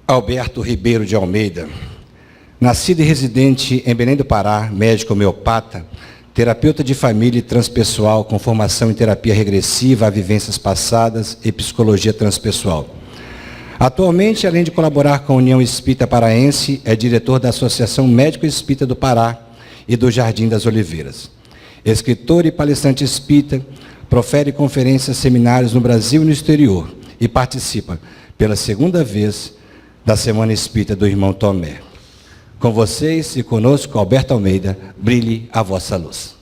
Alberto Ribeiro de Almeida. Nascido e residente em Belém do Pará, médico homeopata, terapeuta de família e transpessoal com formação em terapia regressiva a vivências passadas e psicologia transpessoal. Atualmente, além de colaborar com a União Espírita Paraense, é diretor da Associação Médico Espírita do Pará e do Jardim das Oliveiras. Escritor e palestrante espírita, profere conferências e seminários no Brasil e no exterior e participa, pela segunda vez, da Semana Espírita do Irmão Tomé. Com vocês e conosco, Alberto Almeida, brilhe a vossa luz.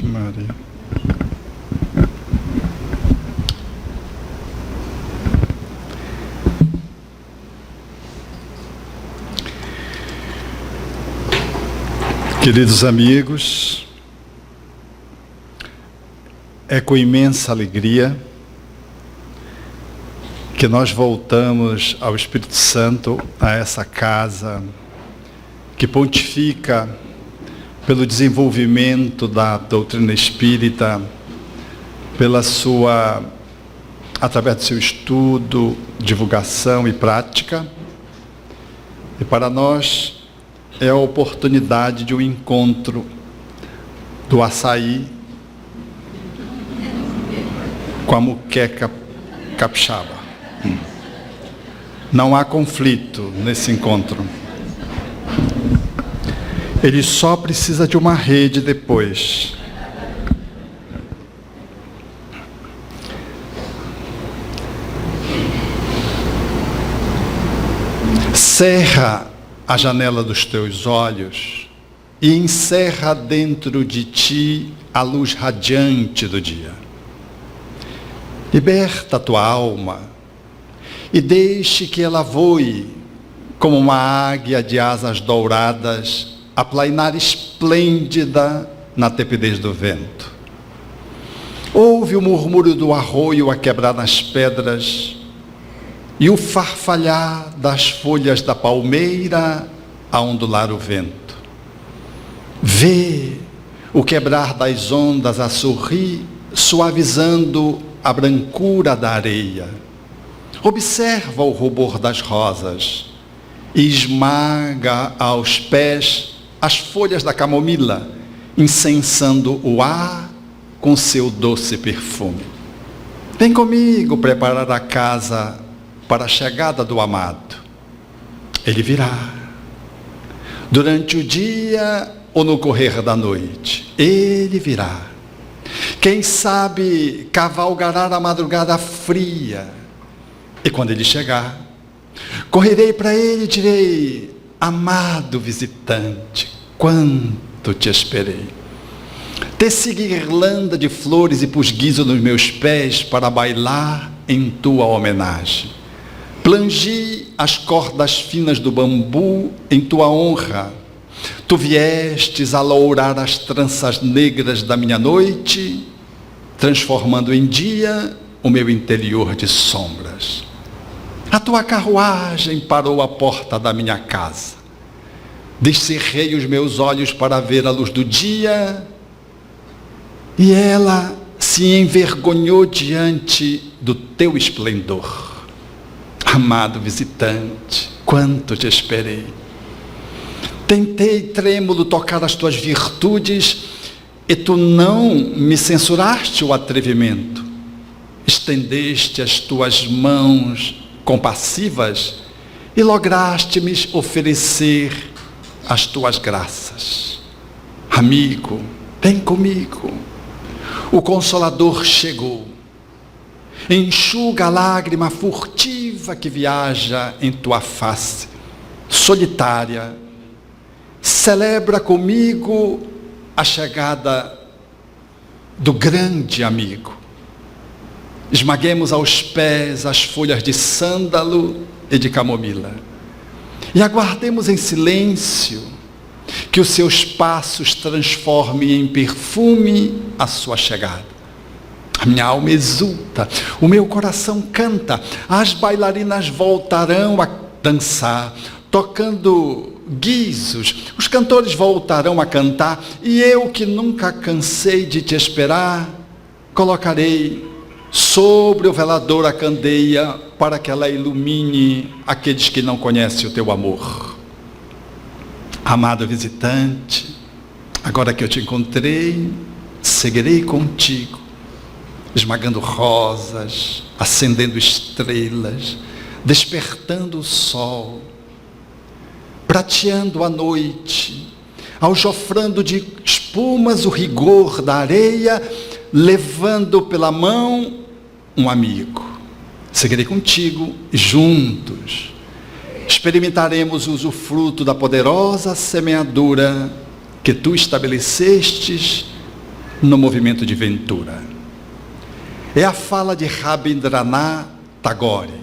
Maria. Queridos amigos, é com imensa alegria que nós voltamos ao Espírito Santo, a essa casa que pontifica pelo desenvolvimento da doutrina espírita, através do seu estudo, divulgação e prática. E para nós é a oportunidade de um encontro do açaí com a muqueca capixaba. Não há conflito nesse encontro. Ele só precisa de uma rede depois. Cerra a janela dos teus olhos e encerra dentro de ti a luz radiante do dia. Liberta a tua alma e deixe que ela voe como uma águia de asas douradas a plainar esplêndida na tepidez do vento. Ouve o murmúrio do arroio a quebrar nas pedras e o farfalhar das folhas da palmeira a ondular o vento. Vê o quebrar das ondas a sorrir, suavizando a brancura da areia. Observa o rubor das rosas e esmaga aos pés as folhas da camomila, incensando o ar com seu doce perfume. Vem comigo preparar a casa para a chegada do amado. Ele virá durante o dia ou no correr da noite. Ele virá. Quem sabe cavalgará a madrugada fria. E quando ele chegar, correrei para ele e direi: amado visitante, quanto te esperei. Teci guirlanda de flores e pusguizo nos meus pés para bailar em tua homenagem. Plangi as cordas finas do bambu em tua honra. Tu viestes a lourar as tranças negras da minha noite, transformando em dia o meu interior de sombras. A tua carruagem parou à porta da minha casa. Descerrei os meus olhos para ver a luz do dia, e ela se envergonhou diante do teu esplendor. Amado visitante, quanto te esperei. Tentei trêmulo tocar as tuas virtudes, e tu não me censuraste o atrevimento. Estendeste as tuas mãos compassivas e lograste-me oferecer as tuas graças. Amigo, vem comigo. O Consolador chegou. Enxuga a lágrima furtiva que viaja em tua face, solitária. Celebra comigo a chegada do grande amigo. Esmaguemos aos pés as folhas de sândalo e de camomila. E aguardemos em silêncio que os seus passos transformem em perfume a sua chegada. A minha alma exulta, o meu coração canta, as bailarinas voltarão a dançar, tocando guizos, os cantores voltarão a cantar, e eu que nunca cansei de te esperar, colocarei sobre o velador a candeia, para que ela ilumine aqueles que não conhecem o teu amor. Amado visitante, agora que eu te encontrei, seguirei contigo, esmagando rosas, acendendo estrelas, despertando o sol, prateando a noite, aljofrando de espumas o rigor da areia, levando pela mão um amigo. Seguirei contigo e juntos experimentaremos o usufruto da poderosa semeadura que tu estabelecestes no movimento de ventura. É a fala de Rabindranath Tagore,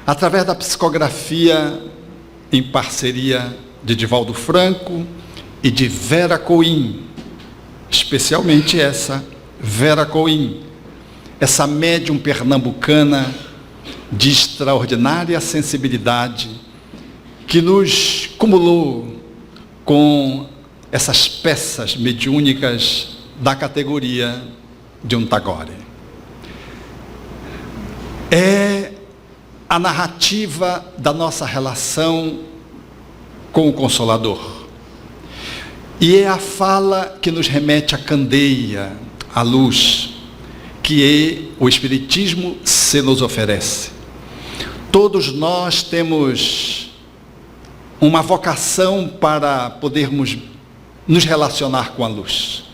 através da psicografia em parceria de Divaldo Franco e de Vera Coim, especialmente essa Vera Coim, essa médium pernambucana de extraordinária sensibilidade, que nos cumulou com essas peças mediúnicas da categoria de um Tagore. É a narrativa da nossa relação com o Consolador. E é a fala que nos remete à candeia, à luz, que o Espiritismo se nos oferece. Todos nós temos uma vocação para podermos nos relacionar com a luz.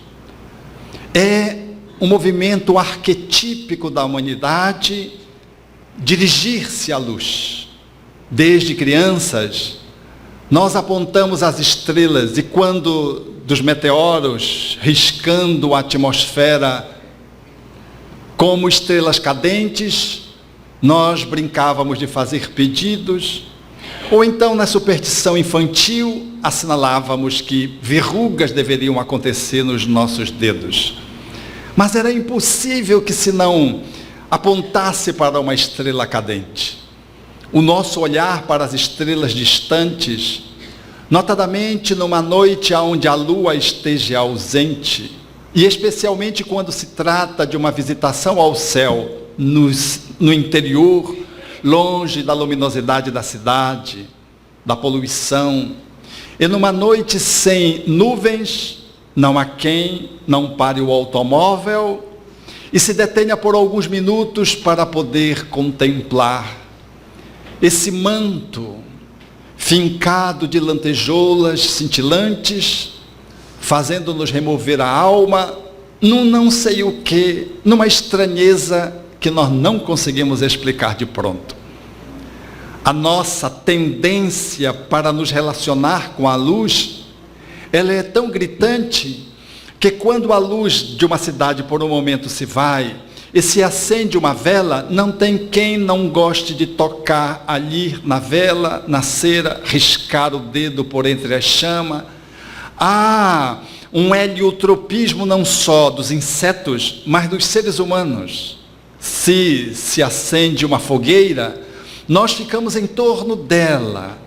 É um movimento arquetípico da humanidade dirigir-se à luz. Desde crianças, nós apontamos as estrelas e quando dos meteoros riscando a atmosfera como estrelas cadentes, nós brincávamos de fazer pedidos, ou então na superstição infantil assinalávamos que verrugas deveriam acontecer nos nossos dedos. Mas era impossível que se não apontasse para uma estrela cadente. O nosso olhar para as estrelas distantes, notadamente numa noite onde a lua esteja ausente, e especialmente quando se trata de uma visitação ao céu, no interior, longe da luminosidade da cidade, da poluição, e numa noite sem nuvens, não há quem não pare o automóvel e se detenha por alguns minutos para poder contemplar esse manto fincado de lantejoulas cintilantes, fazendo-nos remover a alma num não sei o que, numa estranheza que nós não conseguimos explicar de pronto. A nossa tendência para nos relacionar com a luz, ela é tão gritante que quando a luz de uma cidade por um momento se vai e se acende uma vela, não tem quem não goste de tocar ali na vela, na cera, riscar o dedo por entre a chama. Há um heliotropismo não só dos insetos, mas dos seres humanos. Se acende uma fogueira, nós ficamos em torno dela,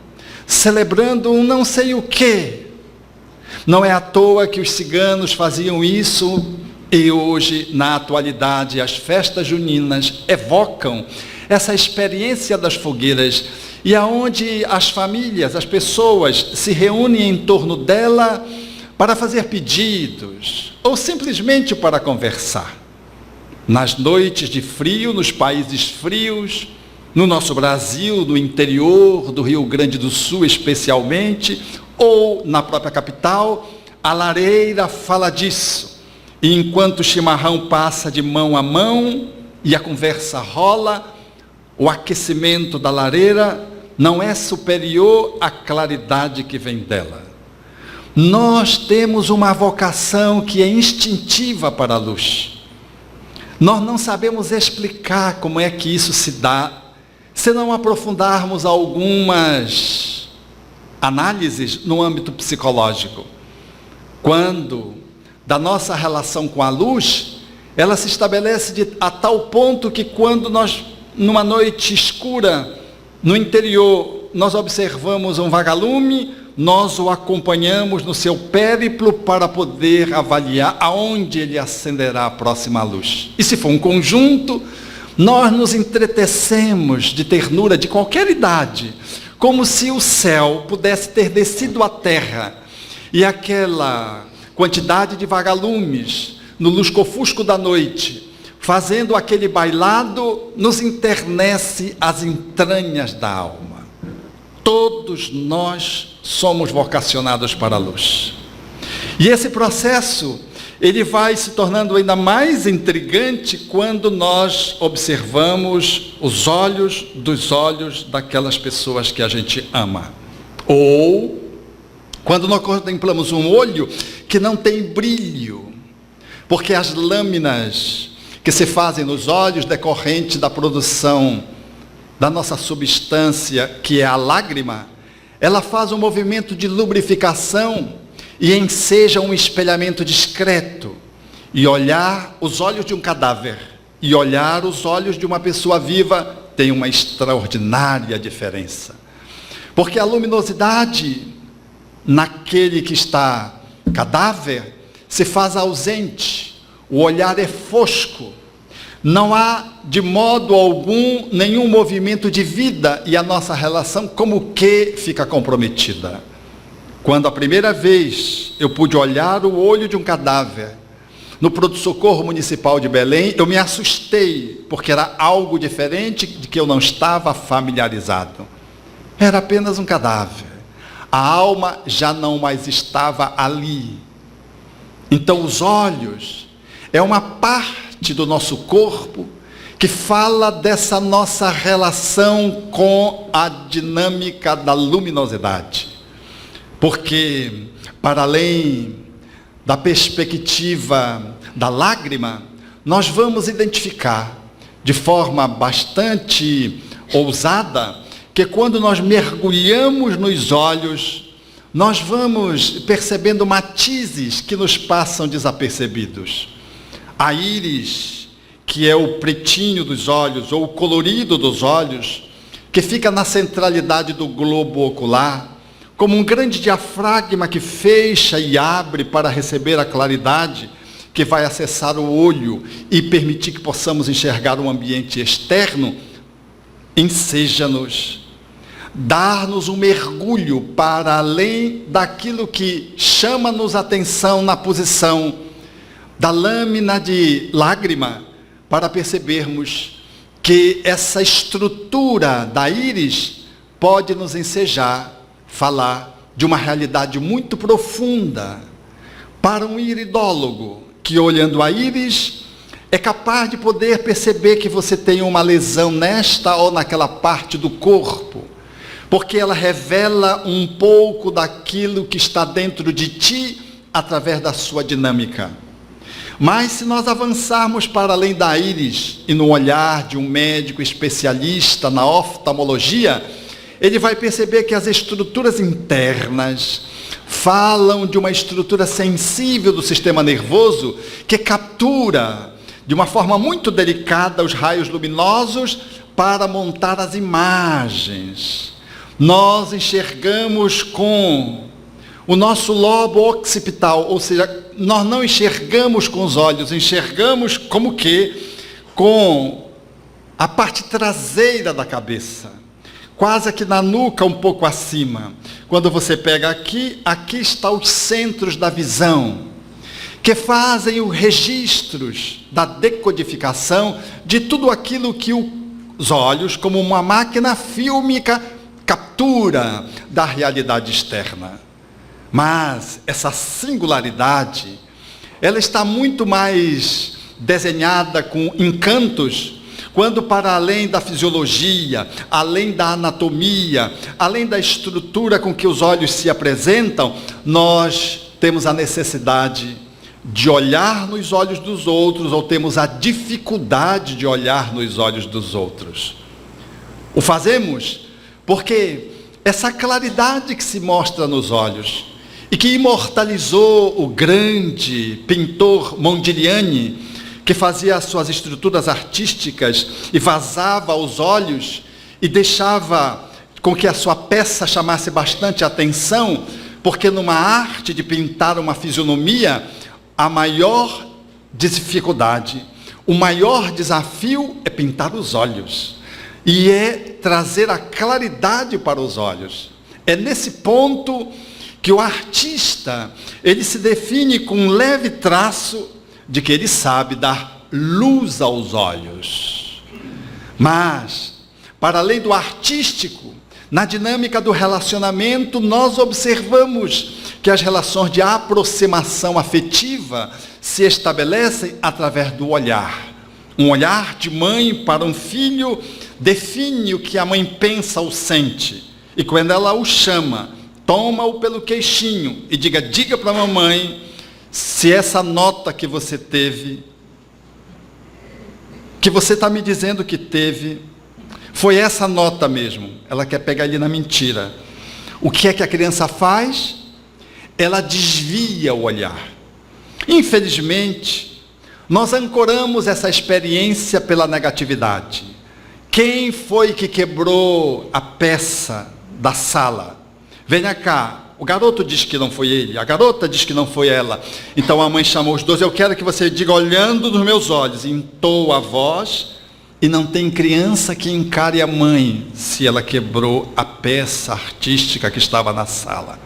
celebrando um não sei o quê. Não é à toa que os ciganos faziam isso e hoje, na atualidade, as festas juninas evocam essa experiência das fogueiras e aonde as famílias, as pessoas se reúnem em torno dela para fazer pedidos ou simplesmente para conversar. Nas noites de frio, nos países frios, no nosso Brasil, no interior do Rio Grande do Sul especialmente, ou na própria capital, a lareira fala disso. E enquanto o chimarrão passa de mão a mão e a conversa rola, o aquecimento da lareira não é superior à claridade que vem dela. Nós temos uma vocação que é instintiva para a luz. Nós não sabemos explicar como é que isso se dá, se não aprofundarmos algumas análises no âmbito psicológico. Quando, da nossa relação com a luz, ela se estabelece a tal ponto que quando nós, numa noite escura, no interior, nós observamos um vagalume, nós o acompanhamos no seu périplo para poder avaliar aonde ele acenderá a próxima luz. E se for um conjunto, nós nos entretecemos de ternura de qualquer idade, como se o céu pudesse ter descido à terra, e aquela quantidade de vagalumes no lusco-fusco da noite, fazendo aquele bailado, nos enternece as entranhas da alma. Todos nós somos vocacionados para a luz. E esse processo, ele vai se tornando ainda mais intrigante quando nós observamos os olhos dos olhos daquelas pessoas que a gente ama. Ou quando nós contemplamos um olho que não tem brilho, porque as lâminas que se fazem nos olhos decorrente da produção da nossa substância, que é a lágrima, ela faz um movimento de lubrificação e enseja um espelhamento discreto. E olhar os olhos de um cadáver e olhar os olhos de uma pessoa viva tem uma extraordinária diferença. Porque a luminosidade naquele que está cadáver se faz ausente, o olhar é fosco, não há de modo algum nenhum movimento de vida e a nossa relação como que fica comprometida. Quando a primeira vez eu pude olhar o olho de um cadáver no pronto-socorro municipal de Belém, eu me assustei, porque era algo diferente de que eu não estava familiarizado. Era apenas um cadáver. A alma já não mais estava ali. Então os olhos é uma parte do nosso corpo que fala dessa nossa relação com a dinâmica da luminosidade. Porque, para além da perspectiva da lágrima, nós vamos identificar de forma bastante ousada que quando nós mergulhamos nos olhos, nós vamos percebendo matizes que nos passam desapercebidos. A íris, que é o pretinho dos olhos, ou o colorido dos olhos, que fica na centralidade do globo ocular, como um grande diafragma que fecha e abre para receber a claridade que vai acessar o olho e permitir que possamos enxergar um ambiente externo, enseja-nos, dar-nos um mergulho para além daquilo que chama-nos a atenção na posição da lâmina de lágrima, para percebermos que essa estrutura da íris pode nos ensejar, falar de uma realidade muito profunda. Para um iridólogo que, olhando a íris, é capaz de poder perceber que você tem uma lesão nesta ou naquela parte do corpo, porque ela revela um pouco daquilo que está dentro de ti através da sua dinâmica. Mas se nós avançarmos para além da íris e no olhar de um médico especialista na oftalmologia, ele vai perceber que as estruturas internas falam de uma estrutura sensível do sistema nervoso que captura de uma forma muito delicada os raios luminosos para montar as imagens. Nós enxergamos com o nosso lobo occipital, ou seja, nós não enxergamos com os olhos, enxergamos como que com a parte traseira da cabeça, quase aqui na nuca, um pouco acima. Quando você pega aqui, aqui estão os centros da visão, que fazem os registros da decodificação de tudo aquilo que os olhos, como uma máquina fílmica, captura da realidade externa. Mas essa singularidade, ela está muito mais desenhada com encantos, quando para além da fisiologia, além da anatomia, além da estrutura com que os olhos se apresentam, nós temos a necessidade de olhar nos olhos dos outros, ou temos a dificuldade de olhar nos olhos dos outros. O fazemos porque essa claridade que se mostra nos olhos e que imortalizou o grande pintor Modigliani, que fazia as suas estruturas artísticas e vazava os olhos e deixava com que a sua peça chamasse bastante atenção, porque numa arte de pintar uma fisionomia, a maior dificuldade, o maior desafio é pintar os olhos. E é trazer a claridade para os olhos. É nesse ponto que o artista, ele se define com um leve traço de que ele sabe dar luz aos olhos. Mas, para além do artístico, na dinâmica do relacionamento, nós observamos que as relações de aproximação afetiva se estabelecem através do olhar. Um olhar de mãe para um filho define o que a mãe pensa ou sente. E quando ela o chama, toma-o pelo queixinho e diga para a mamãe se essa nota que você teve, que você está me dizendo que teve, foi essa nota mesmo. Ela quer pegar ele na mentira. O que é que a criança faz? Ela desvia o olhar. Infelizmente, nós ancoramos essa experiência pela negatividade. Quem foi que quebrou a peça da sala? Venha cá. O garoto diz que não foi ele, a garota diz que não foi ela. Então a mãe chamou os dois. Eu quero que você diga olhando nos meus olhos. Entoa a voz. E não tem criança que encare a mãe se ela quebrou a peça artística que estava na sala.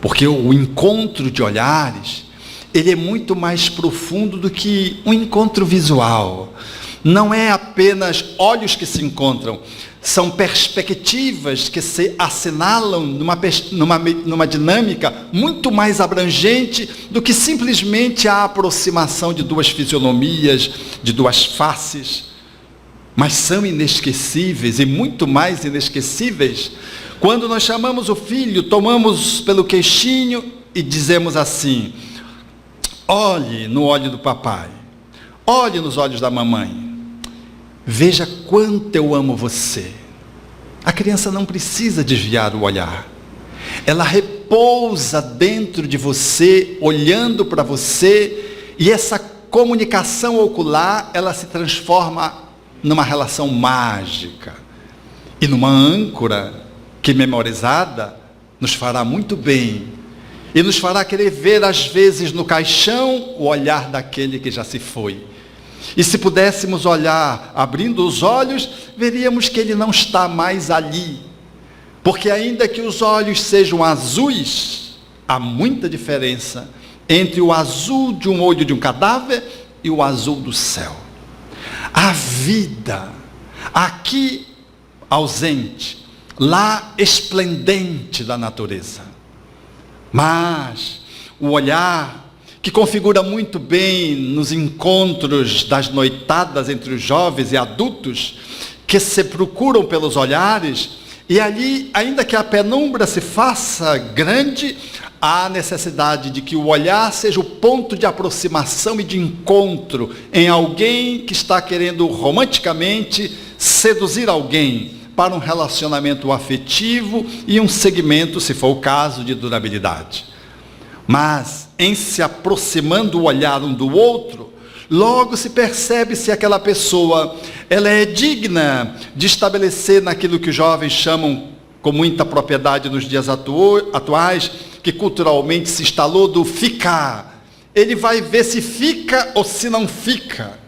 Porque o encontro de olhares, ele é muito mais profundo do que um encontro visual. Não é apenas olhos que se encontram, são perspectivas que se assinalam numa dinâmica muito mais abrangente do que simplesmente a aproximação de duas fisionomias, de duas faces. Mas são inesquecíveis e muito mais inesquecíveis quando nós chamamos o filho, tomamos pelo queixinho e dizemos assim: olhe no olho do papai, olhe nos olhos da mamãe, veja quanto eu amo você. A criança não precisa desviar o olhar, ela repousa dentro de você, olhando para você, e essa comunicação ocular, ela se transforma numa relação mágica e numa âncora que, memorizada, nos fará muito bem e nos fará querer ver às vezes no caixão o olhar daquele que já se foi. E se pudéssemos olhar abrindo os olhos, veríamos que ele não está mais ali, porque ainda que os olhos sejam azuis, há muita diferença entre o azul de um olho de um cadáver e o azul do céu. A vida, aqui ausente, lá esplendente da natureza. Mas o olhar, que configura muito bem nos encontros das noitadas entre os jovens e adultos, que se procuram pelos olhares, e ali, ainda que a penumbra se faça grande, há necessidade de que o olhar seja o ponto de aproximação e de encontro em alguém que está querendo romanticamente seduzir alguém para um relacionamento afetivo e um segmento, se for o caso, de durabilidade. Mas, em se aproximando o olhar um do outro, logo se percebe se aquela pessoa ela é digna de estabelecer naquilo que os jovens chamam com muita propriedade nos dias atuais, que culturalmente se instalou do ficar. Ele vai ver se fica ou se não fica.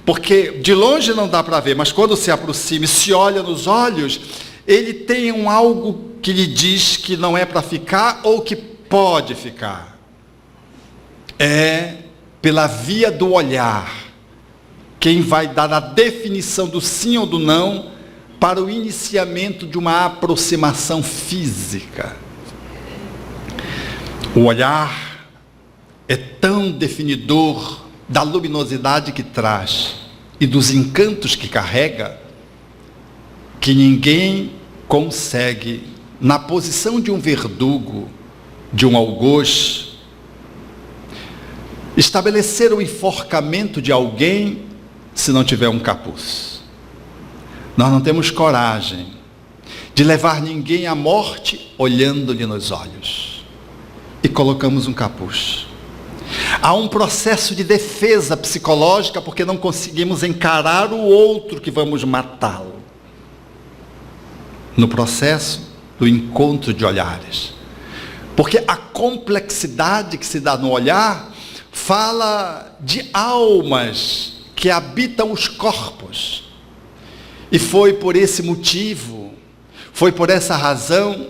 Porque de longe não dá para ver, mas quando se aproxima e se olha nos olhos, ele tem algo que lhe diz que não é para ficar ou que pode ficar. É pela via do olhar quem vai dar a definição do sim ou do não para o iniciamento de uma aproximação física. O olhar é tão definidor da luminosidade que traz e dos encantos que carrega, que ninguém consegue, na posição de um verdugo, de um algoz, estabelecer o enforcamento de alguém se não tiver um capuz. Nós não temos coragem de levar ninguém à morte olhando-lhe nos olhos. E colocamos um capuz. Há um processo de defesa psicológica porque não conseguimos encarar o outro que vamos matá-lo. No processo do encontro de olhares. Porque a complexidade que se dá no olhar fala de almas que habitam os corpos. E foi por esse motivo, foi por essa razão,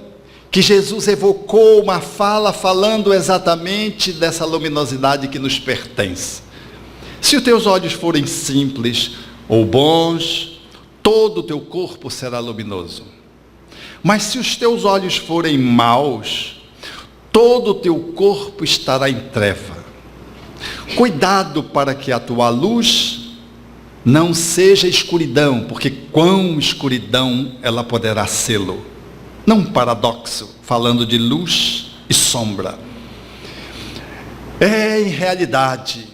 que Jesus evocou uma fala falando exatamente dessa luminosidade que nos pertence. Se os teus olhos forem simples ou bons, todo o teu corpo será luminoso. Mas se os teus olhos forem maus, todo o teu corpo estará em treva. Cuidado para que a tua luz não seja escuridão, porque quão escuridão ela poderá sê-lo. Não um paradoxo, falando de luz e sombra. É, em realidade,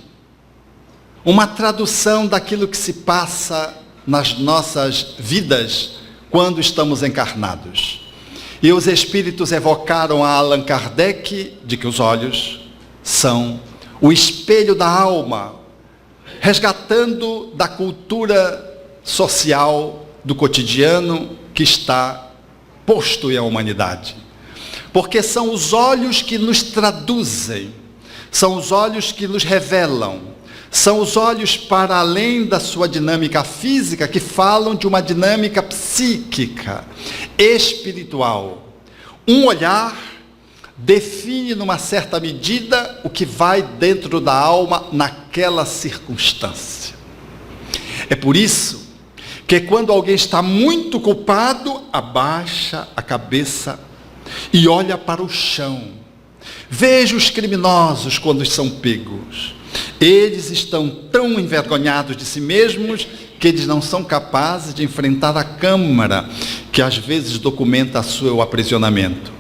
uma tradução daquilo que se passa nas nossas vidas quando estamos encarnados. E os espíritos evocaram a Allan Kardec de que os olhos são o espelho da alma, resgatando da cultura social, do cotidiano que está posto em a humanidade. Porque são os olhos que nos traduzem, são os olhos que nos revelam, são os olhos para além da sua dinâmica física, que falam de uma dinâmica psíquica, espiritual. Um olhar define numa certa medida o que vai dentro da alma naquela circunstância. É por isso que quando alguém está muito culpado, abaixa a cabeça e olha para o chão. Veja os criminosos quando são pegos. Eles estão tão envergonhados de si mesmos que eles não são capazes de enfrentar a câmara que às vezes documenta o seu aprisionamento.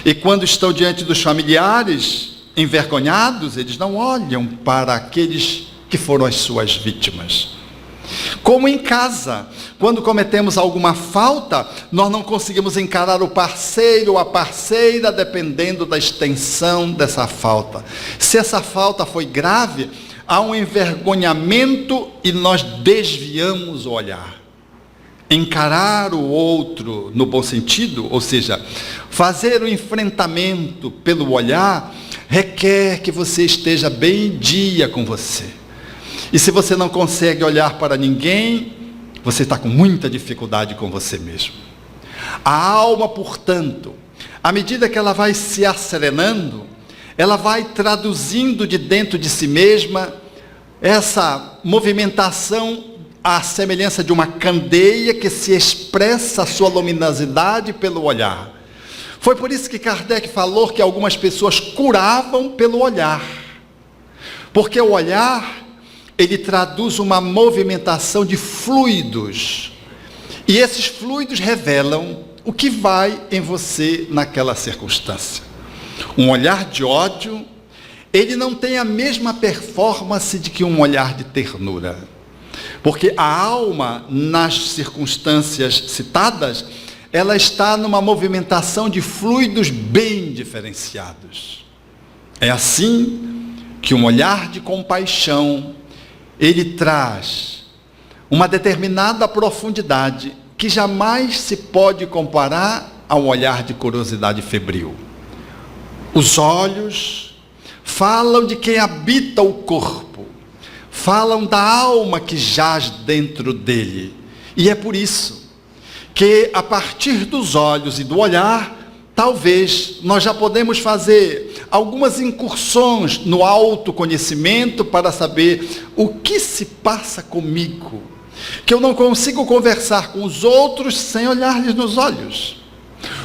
E quando estão diante dos familiares envergonhados, eles não olham para aqueles que foram as suas vítimas. Como em casa, quando cometemos alguma falta, nós não conseguimos encarar o parceiro ou a parceira, dependendo da extensão dessa falta. Se essa falta foi grave, há um envergonhamento e nós desviamos o olhar. Encarar o outro no bom sentido, ou seja, fazer o enfrentamento pelo olhar, requer que você esteja bem em dia com você. E se você não consegue olhar para ninguém, você está com muita dificuldade com você mesmo. A alma, portanto, à medida que ela vai se asserenando, ela vai traduzindo de dentro de si mesma essa movimentação à semelhança de uma candeia que se expressa a sua luminosidade pelo olhar. Foi por isso que Kardec falou que algumas pessoas curavam pelo olhar. Porque o olhar, ele traduz uma movimentação de fluidos. E esses fluidos revelam o que vai em você naquela circunstância. Um olhar de ódio, ele não tem a mesma performance de que um olhar de ternura. Porque a alma, nas circunstâncias citadas, ela está numa movimentação de fluidos bem diferenciados. É assim que um olhar de compaixão, ele traz uma determinada profundidade que jamais se pode comparar a um olhar de curiosidade febril. Os olhos falam de quem habita o corpo, falam da alma que jaz dentro dele. E é por isso que, a partir dos olhos e do olhar, talvez nós já podemos fazer algumas incursões no autoconhecimento para saber o que se passa comigo, que eu não consigo conversar com os outros sem olhar-lhes nos olhos,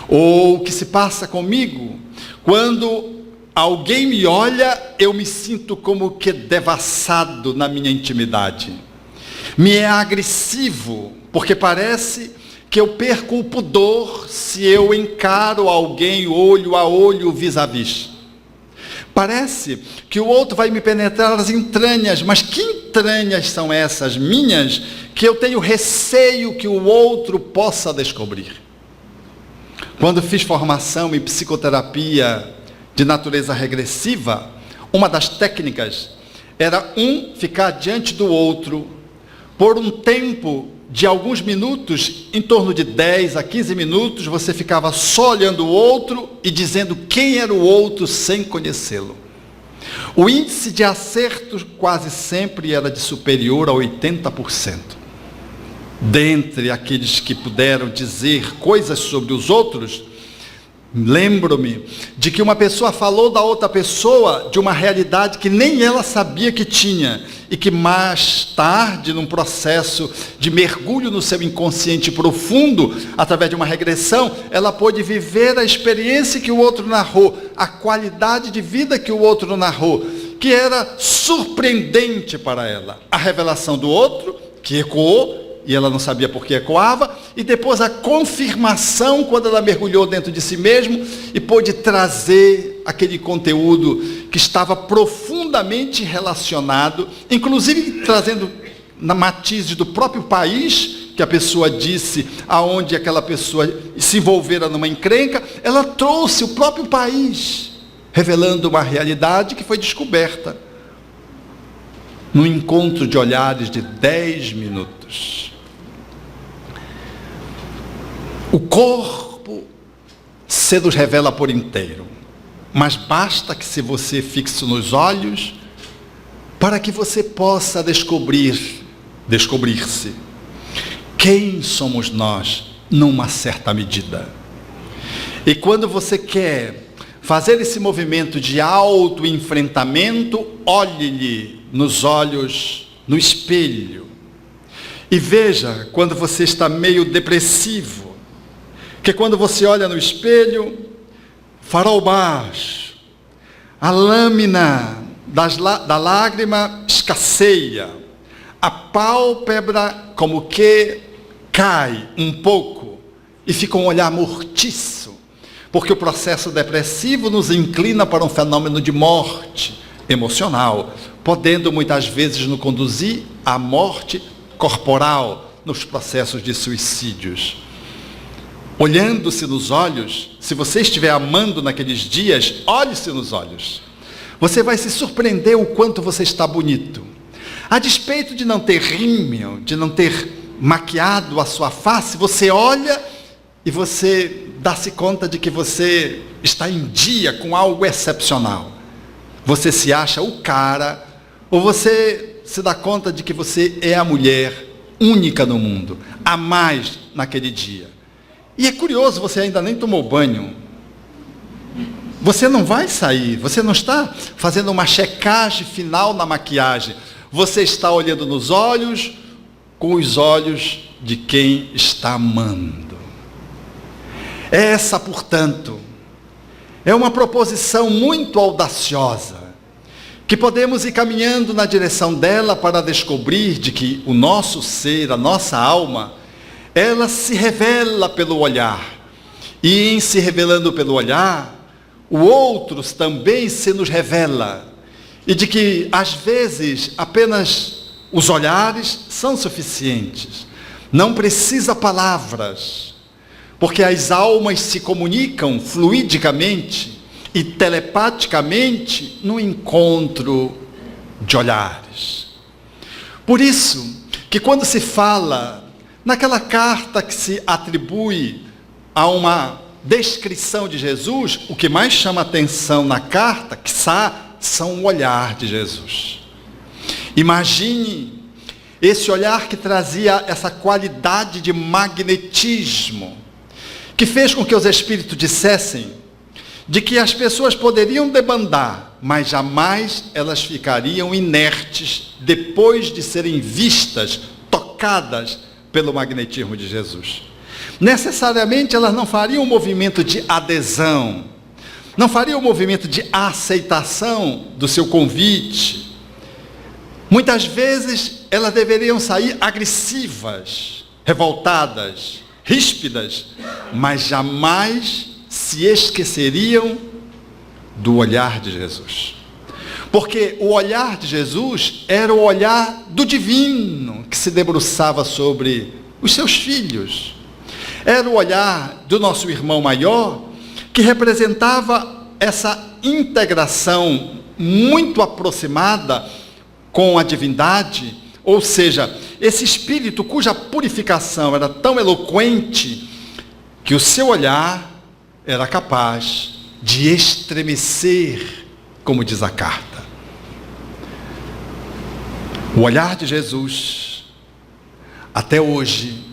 ou o que se passa comigo quando alguém me olha, eu me sinto como que devassado na minha intimidade, me é agressivo, porque parece que eu perco o pudor se eu encaro alguém olho a olho, vis-a-vis. Parece que o outro vai me penetrar as entranhas, mas que entranhas são essas minhas que eu tenho receio que o outro possa descobrir? Quando fiz formação em psicoterapia de natureza regressiva, uma das técnicas era ficar diante do outro por um tempo de alguns minutos, em torno de 10 a 15 minutos, você ficava só olhando o outro e dizendo quem era o outro sem conhecê-lo. O índice de acerto quase sempre era de superior a 80%. Dentre aqueles que puderam dizer coisas sobre os outros, lembro-me de que uma pessoa falou da outra pessoa de uma realidade que nem ela sabia que tinha, e que mais tarde, num processo de mergulho no seu inconsciente profundo, através de uma regressão, ela pôde viver a experiência que o outro narrou, a qualidade de vida que o outro narrou, que era surpreendente para ela. A revelação do outro, que ecoou, e ela não sabia por que ecoava, e depois a confirmação quando ela mergulhou dentro de si mesmo e pôde trazer aquele conteúdo que estava profundamente relacionado, inclusive trazendo na matiz do próprio país que a pessoa disse, aonde aquela pessoa se envolvera numa encrenca, ela trouxe o próprio país, revelando uma realidade que foi descoberta num encontro de olhares de 10 minutos. O corpo se nos revela por inteiro, mas basta que se você fixe nos olhos, para que você possa descobrir-se. Quem somos nós, numa certa medida. E quando você quer fazer esse movimento de autoenfrentamento, olhe-lhe nos olhos, no espelho, e veja quando você está meio depressivo, que quando você olha no espelho, farol baixo, a lâmina da lágrima escasseia, a pálpebra como que cai um pouco e fica um olhar mortiço, porque o processo depressivo nos inclina para um fenômeno de morte emocional, podendo muitas vezes nos conduzir à morte corporal nos processos de suicídios. Olhando-se nos olhos, se você estiver amando naqueles dias, olhe-se nos olhos. Você vai se surpreender o quanto você está bonito. A despeito de não ter rímel, de não ter maquiado a sua face, você olha e você dá-se conta de que você está em dia com algo excepcional. Você se acha o cara, ou você se dá conta de que você é a mulher única no mundo, a mais naquele dia. E é curioso, você ainda nem tomou banho. Você não vai sair, você não está fazendo uma checagem final na maquiagem. Você está olhando nos olhos, com os olhos de quem está amando. Essa, portanto, é uma proposição muito audaciosa, que podemos ir caminhando na direção dela para descobrir de que o nosso ser, a nossa alma, ela se revela pelo olhar. E em se revelando pelo olhar, o outro também se nos revela. E de que, às vezes, apenas os olhares são suficientes. Não precisa palavras. Porque as almas se comunicam fluidicamente e telepaticamente no encontro de olhares. Por isso, que quando se fala naquela carta que se atribui a uma descrição de Jesus, o que mais chama atenção na carta, são o olhar de Jesus. Imagine esse olhar que trazia essa qualidade de magnetismo, que fez com que os espíritos dissessem de que as pessoas poderiam debandar, mas jamais elas ficariam inertes depois de serem vistas, tocadas pelo magnetismo de Jesus. Necessariamente elas não fariam um movimento de adesão, não fariam um movimento de aceitação do seu convite. Muitas vezes elas deveriam sair agressivas, revoltadas, ríspidas, mas jamais se esqueceriam do olhar de Jesus. Porque o olhar de Jesus era o olhar do divino que se debruçava sobre os seus filhos. Era o olhar do nosso irmão maior, que representava essa integração muito aproximada com a divindade, ou seja, esse espírito cuja purificação era tão eloquente que o seu olhar era capaz de estremecer, como diz a carta. O olhar de Jesus, até hoje,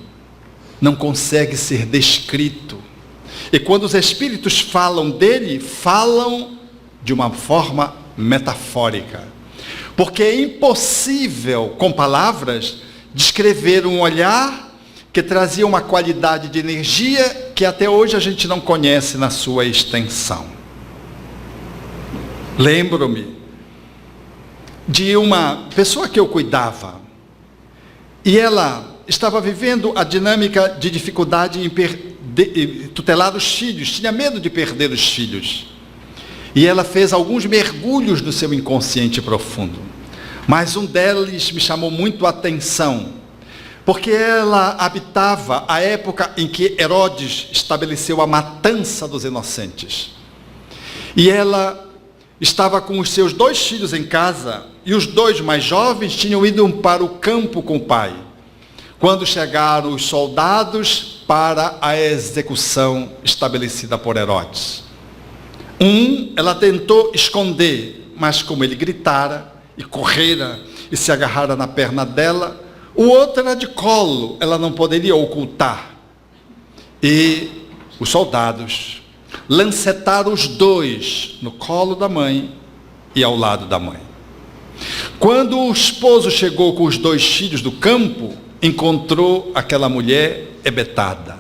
não consegue ser descrito. E quando os espíritos falam dele, falam de uma forma metafórica. Porque é impossível, com palavras, descrever um olhar que trazia uma qualidade de energia que até hoje a gente não conhece na sua extensão. Lembro-me de uma pessoa que eu cuidava, e ela estava vivendo a dinâmica de dificuldade em tutelar os filhos, tinha medo de perder os filhos. E ela fez alguns mergulhos no seu inconsciente profundo. Mas um deles me chamou muito a atenção, porque ela habitava a época em que Herodes estabeleceu a matança dos inocentes. E ela estava com os seus 2 filhos em casa, e os 2 mais jovens tinham ido para o campo com o pai, quando chegaram os soldados para a execução estabelecida por Herodes. Ela tentou esconder, mas como ele gritara e correra e se agarrara na perna dela, o outro era de colo, ela não poderia ocultar. E os soldados lancetaram os 2 no colo da mãe e ao lado da mãe. Quando o esposo chegou com os 2 filhos do campo, encontrou aquela mulher hebetada,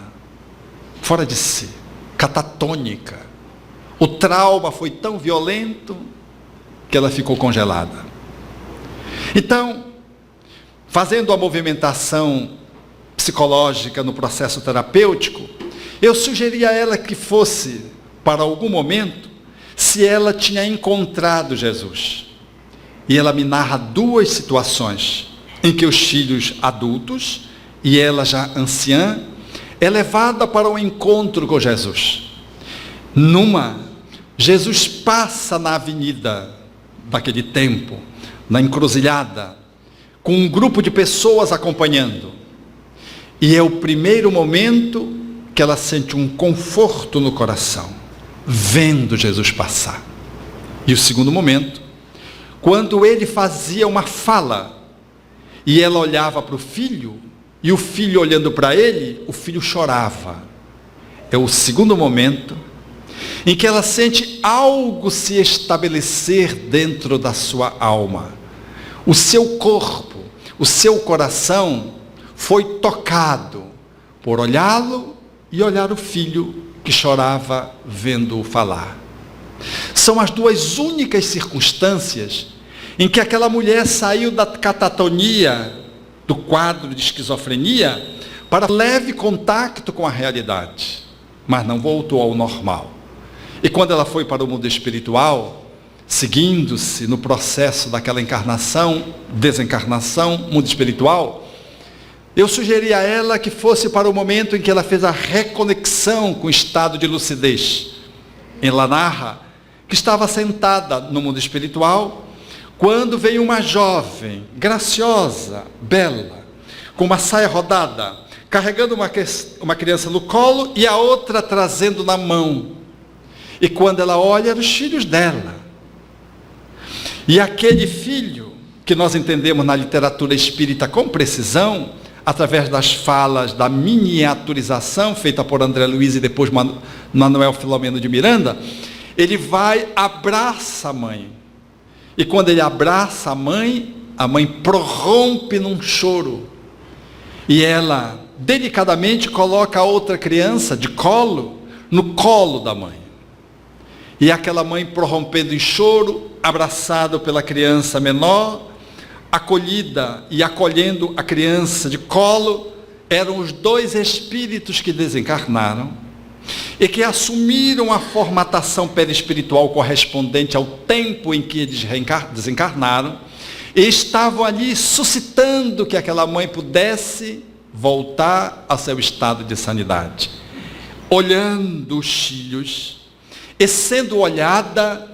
fora de si, catatônica. O trauma foi tão violento que ela ficou congelada. Então, fazendo a movimentação psicológica no processo terapêutico, eu sugeri a ela que fosse, para algum momento, se ela tinha encontrado Jesus. E ela me narra 2 situações em que os filhos adultos e ela já anciã é levada para um encontro com Jesus. Numa, Jesus passa na avenida daquele tempo, na encruzilhada, com um grupo de pessoas acompanhando. E é o primeiro momento que ela sente um conforto no coração, vendo Jesus passar. E o segundo momento, quando ele fazia uma fala, e ela olhava para o filho, e o filho olhando para ele, o filho chorava. É o segundo momento em que ela sente algo se estabelecer dentro da sua alma. O seu corpo, o seu coração foi tocado por olhá-lo e olhar o filho que chorava vendo-o falar. São as 2 únicas circunstâncias em que aquela mulher saiu da catatonia, do quadro de esquizofrenia, para leve contato com a realidade, mas não voltou ao normal. E quando ela foi para o mundo espiritual, seguindo-se no processo daquela encarnação, desencarnação, mundo espiritual, eu sugeri a ela que fosse para o momento em que ela fez a reconexão com o estado de lucidez. Ela narra que estava sentada no mundo espiritual, quando veio uma jovem, graciosa, bela, com uma saia rodada, carregando uma criança no colo e a outra trazendo na mão. E quando ela olha, eram os filhos dela. E aquele filho, que nós entendemos na literatura espírita com precisão, através das falas da miniaturização feita por André Luiz e depois Manuel Filomeno de Miranda, ele vai, abraça a mãe. E quando ele abraça a mãe prorrompe num choro. E ela, delicadamente, coloca a outra criança de colo, no colo da mãe. E aquela mãe prorrompendo em choro, abraçada pela criança menor, acolhida e acolhendo a criança de colo, eram os 2 espíritos que desencarnaram e que assumiram a formatação perispiritual correspondente ao tempo em que eles desencarnaram, e estavam ali suscitando que aquela mãe pudesse voltar ao seu estado de sanidade. Olhando os filhos e sendo olhada,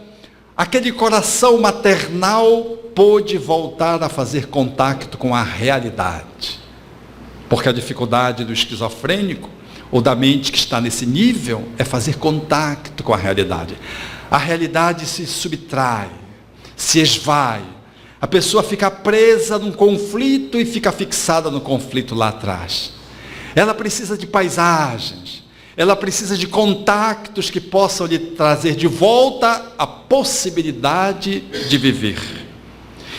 aquele coração maternal pôde voltar a fazer contato com a realidade. Porque a dificuldade do esquizofrênico, ou da mente que está nesse nível, é fazer contato com a realidade. A realidade se subtrai, se esvai. A pessoa fica presa num conflito e fica fixada no conflito lá atrás. Ela precisa de paisagens, ela precisa de contactos que possam lhe trazer de volta a possibilidade de viver.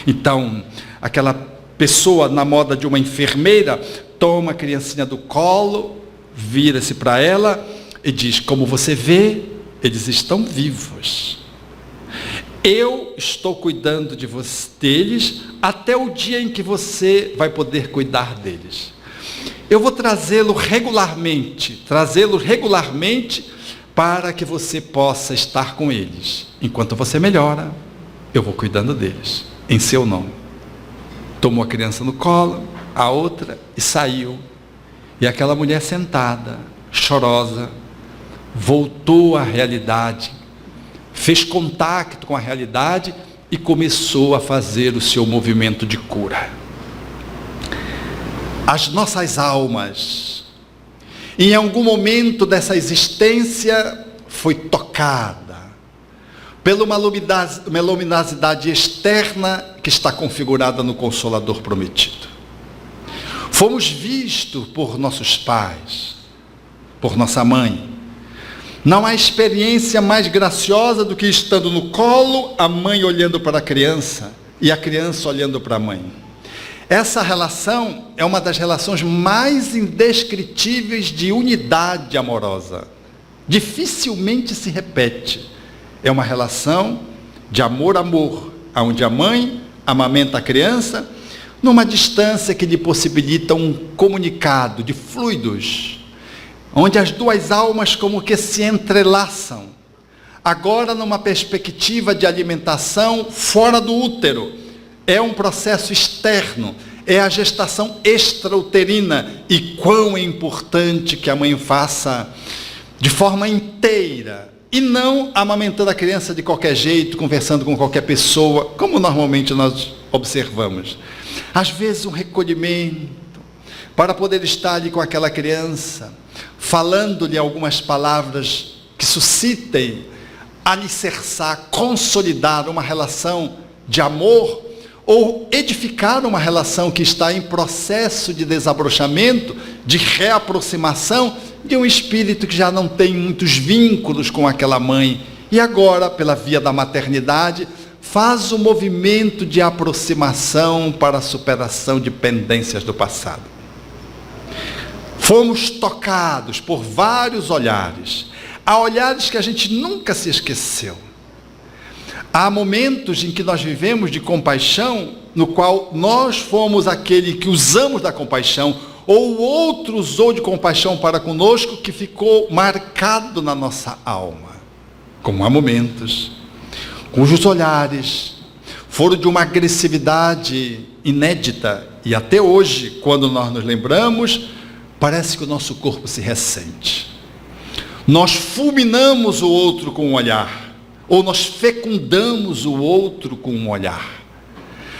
Então, aquela pessoa na moda de uma enfermeira toma a criancinha do colo, vira-se para ela e diz: como você vê, eles estão vivos. Eu estou cuidando deles até o dia em que você vai poder cuidar deles. Eu vou trazê-los regularmente para que você possa estar com eles. Enquanto você melhora, eu vou cuidando deles, em seu nome. Tomou a criança no colo, a outra, e saiu. E aquela mulher sentada, chorosa, voltou à realidade, fez contato com a realidade e começou a fazer o seu movimento de cura. As nossas almas, em algum momento dessa existência, foi tocada pela uma luminosidade externa que está configurada no Consolador prometido. Fomos vistos por nossos pais, por nossa mãe. Não há experiência mais graciosa do que estando no colo, a mãe olhando para a criança e a criança olhando para a mãe. Essa relação é uma das relações mais indescritíveis de unidade amorosa. Dificilmente se repete. É uma relação de amor-amor, onde a mãe amamenta a criança numa distância que lhe possibilita um comunicado de fluidos, onde as duas almas como que se entrelaçam, agora numa perspectiva de alimentação fora do útero. É um processo externo, é a gestação extrauterina, e quão é importante que a mãe faça de forma inteira, e não amamentando a criança de qualquer jeito, conversando com qualquer pessoa, como normalmente nós observamos. Às vezes um recolhimento, para poder estar ali com aquela criança, falando-lhe algumas palavras que suscitem, alicerçar, consolidar uma relação de amor, ou edificar uma relação que está em processo de desabrochamento, de reaproximação, de um espírito que já não tem muitos vínculos com aquela mãe, e agora, pela via da maternidade, faz o movimento de aproximação para a superação de pendências do passado. Fomos tocados por vários olhares, há olhares que a gente nunca se esqueceu. Há momentos em que nós vivemos de compaixão, no qual nós fomos aquele que usamos da compaixão, ou o outro usou de compaixão para conosco, que ficou marcado na nossa alma. Como há momentos cujos olhares foram de uma agressividade inédita, e até hoje, quando nós nos lembramos, parece que o nosso corpo se ressente. Nós fulminamos o outro com um olhar, ou nós fecundamos o outro com um olhar.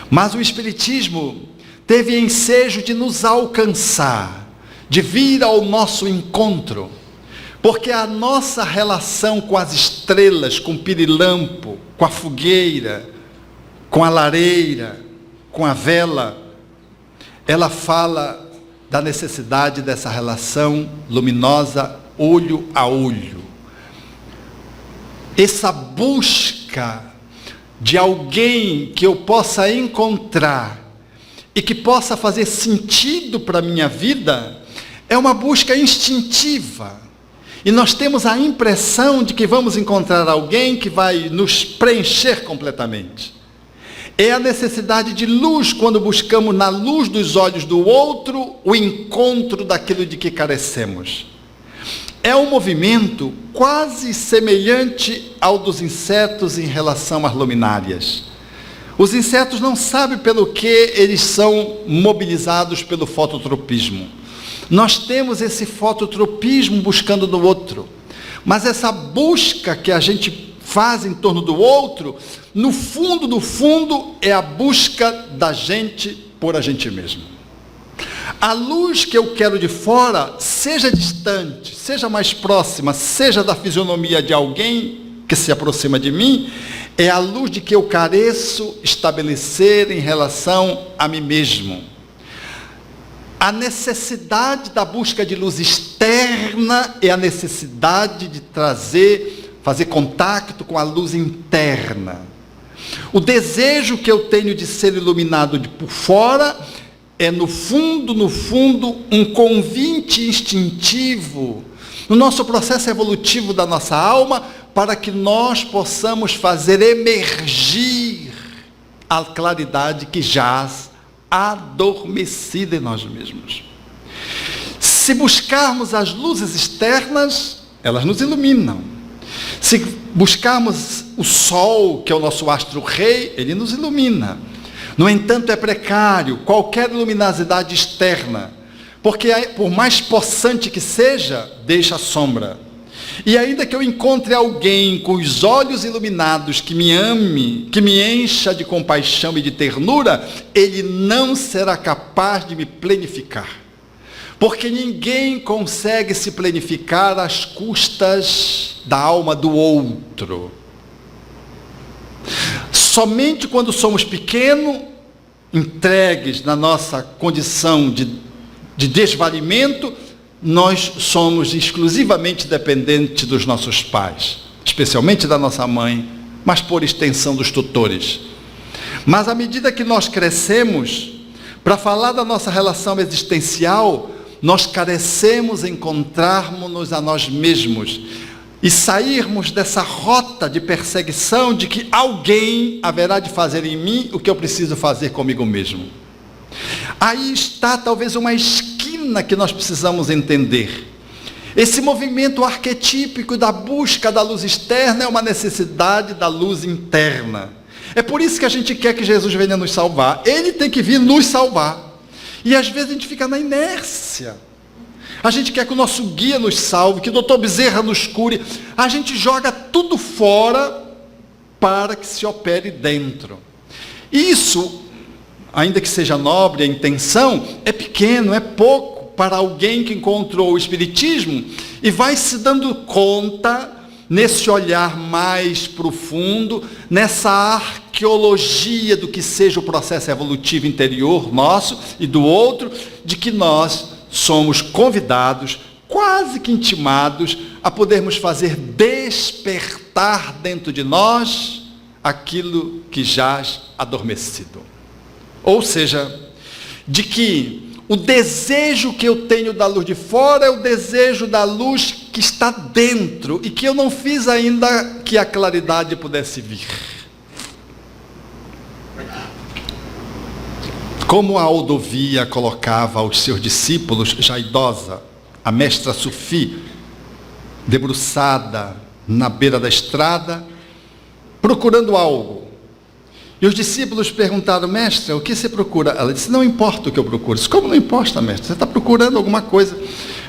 Mas o Espiritismo teve ensejo de nos alcançar, de vir ao nosso encontro, porque a nossa relação com as estrelas, com o pirilampo, com a fogueira, com a lareira, com a vela, ela fala da necessidade dessa relação luminosa, olho a olho. Essa busca de alguém que eu possa encontrar e que possa fazer sentido para a minha vida, é uma busca instintiva. E nós temos a impressão de que vamos encontrar alguém que vai nos preencher completamente. É a necessidade de luz, quando buscamos na luz dos olhos do outro o encontro daquilo de que carecemos. É um movimento quase semelhante ao dos insetos em relação às luminárias. Os insetos não sabem pelo que eles são mobilizados pelo fototropismo. nós temos esse fototropismo buscando no outro. Mas essa busca que a gente faz em torno do outro, no fundo, é a busca da gente por a gente mesmo. A luz que eu quero de fora, seja distante, seja mais próxima, seja da fisionomia de alguém que se aproxima de mim, é a luz de que eu careço estabelecer em relação a mim mesmo. A necessidade da busca de luz externa é a necessidade de fazer contato com a luz interna. O desejo que eu tenho de ser iluminado por fora é, no fundo, um convite instintivo no nosso processo evolutivo da nossa alma, para que nós possamos fazer emergir a claridade que jaz adormecida em nós mesmos. Se buscarmos as luzes externas, elas nos iluminam. Se buscarmos o sol, que é o nosso astro-rei, ele nos ilumina. No entanto, é precário qualquer luminosidade externa, porque por mais possante que seja, deixa sombra. E ainda que eu encontre alguém com os olhos iluminados, que me ame, que me encha de compaixão e de ternura, ele não será capaz de me plenificar. Porque ninguém consegue se plenificar às custas da alma do outro. Somente quando somos pequenos, entregues na nossa condição de desvalimento, nós somos exclusivamente dependentes dos nossos pais, especialmente da nossa mãe, mas por extensão dos tutores. Mas à medida que nós crescemos, para falar da nossa relação existencial, nós carecemos encontrarmos-nos a nós mesmos e sairmos dessa rota de perseguição de que alguém haverá de fazer em mim o que eu preciso fazer comigo mesmo. Aí está talvez uma esquina que nós precisamos entender. Esse movimento arquetípico da busca da luz externa é uma necessidade da luz interna. É por isso que a gente quer que Jesus venha nos salvar. Ele tem que vir nos salvar. E às vezes a gente fica na inércia. A gente quer que o nosso guia nos salve, que o doutor Bezerra nos cure. A gente joga tudo fora para que se opere dentro. Isso, ainda que seja nobre a intenção, é pequeno, é pouco para alguém que encontrou o Espiritismo e vai se dando conta, nesse olhar mais profundo, nessa arqueologia do que seja o processo evolutivo interior nosso e do outro, de que nós somos convidados, quase que intimados, a podermos fazer despertar dentro de nós aquilo que jaz adormecido. Ou seja, de que o desejo que eu tenho da luz de fora é o desejo da luz que está dentro e que eu não fiz ainda que a claridade pudesse vir. Como a Aldovia colocava aos seus discípulos, já idosa, a mestra Sufi, debruçada na beira da estrada, procurando algo. E os discípulos perguntaram: mestra, o que você procura? Ela disse: não importa o que eu procuro. Disse: como não importa, mestra? Você está procurando alguma coisa?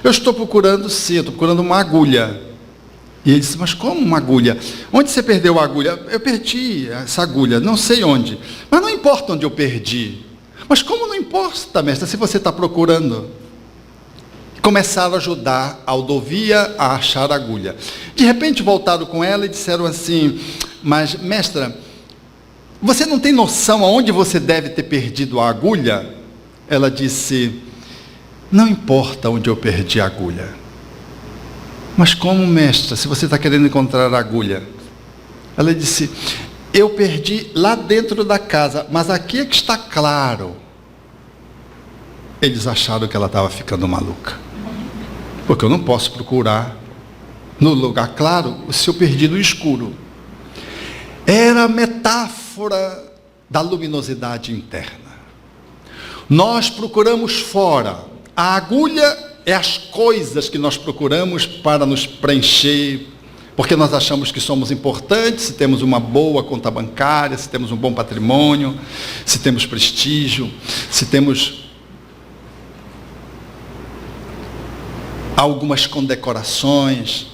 Eu estou procurando, sim, eu estou procurando uma agulha. E ele disse: mas como uma agulha? Onde você perdeu a agulha? Eu perdi essa agulha, não sei onde. Mas não importa onde eu perdi. Mas como não importa, mestra, se você está procurando? Começaram a ajudar a Aldovia a achar a agulha. De repente voltaram com ela e disseram assim: mas mestra, você não tem noção aonde você deve ter perdido a agulha? Ela disse: não importa onde eu perdi a agulha. Mas como, mestra, se você está querendo encontrar a agulha? Ela disse: eu perdi lá dentro da casa, mas aqui é que está claro. Eles acharam que ela estava ficando maluca. Porque eu não posso procurar no lugar claro se eu perdi no escuro. Era a metáfora da luminosidade interna. Nós procuramos fora. A agulha é as coisas que nós procuramos para nos preencher, porque nós achamos que somos importantes, se temos uma boa conta bancária, se temos um bom patrimônio, se temos prestígio, se temos algumas condecorações,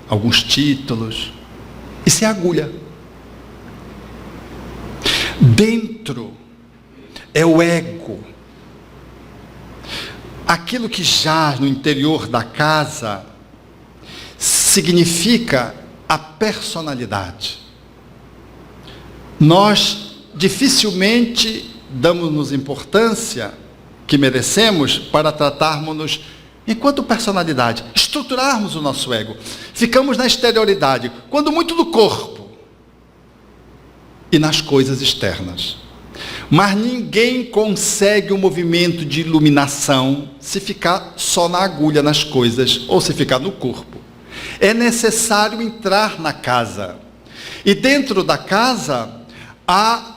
alguns títulos. Isso é agulha. Dentro é o ego. Aquilo que jaz no interior da casa significa a personalidade. Nós dificilmente damos-nos importância que merecemos para tratarmos-nos enquanto personalidade, estruturarmos o nosso ego. Ficamos na exterioridade, quando muito no corpo e nas coisas externas. Mas ninguém consegue um movimento de iluminação se ficar só na agulha, nas coisas, ou se ficar no corpo. É necessário entrar na casa. E dentro da casa há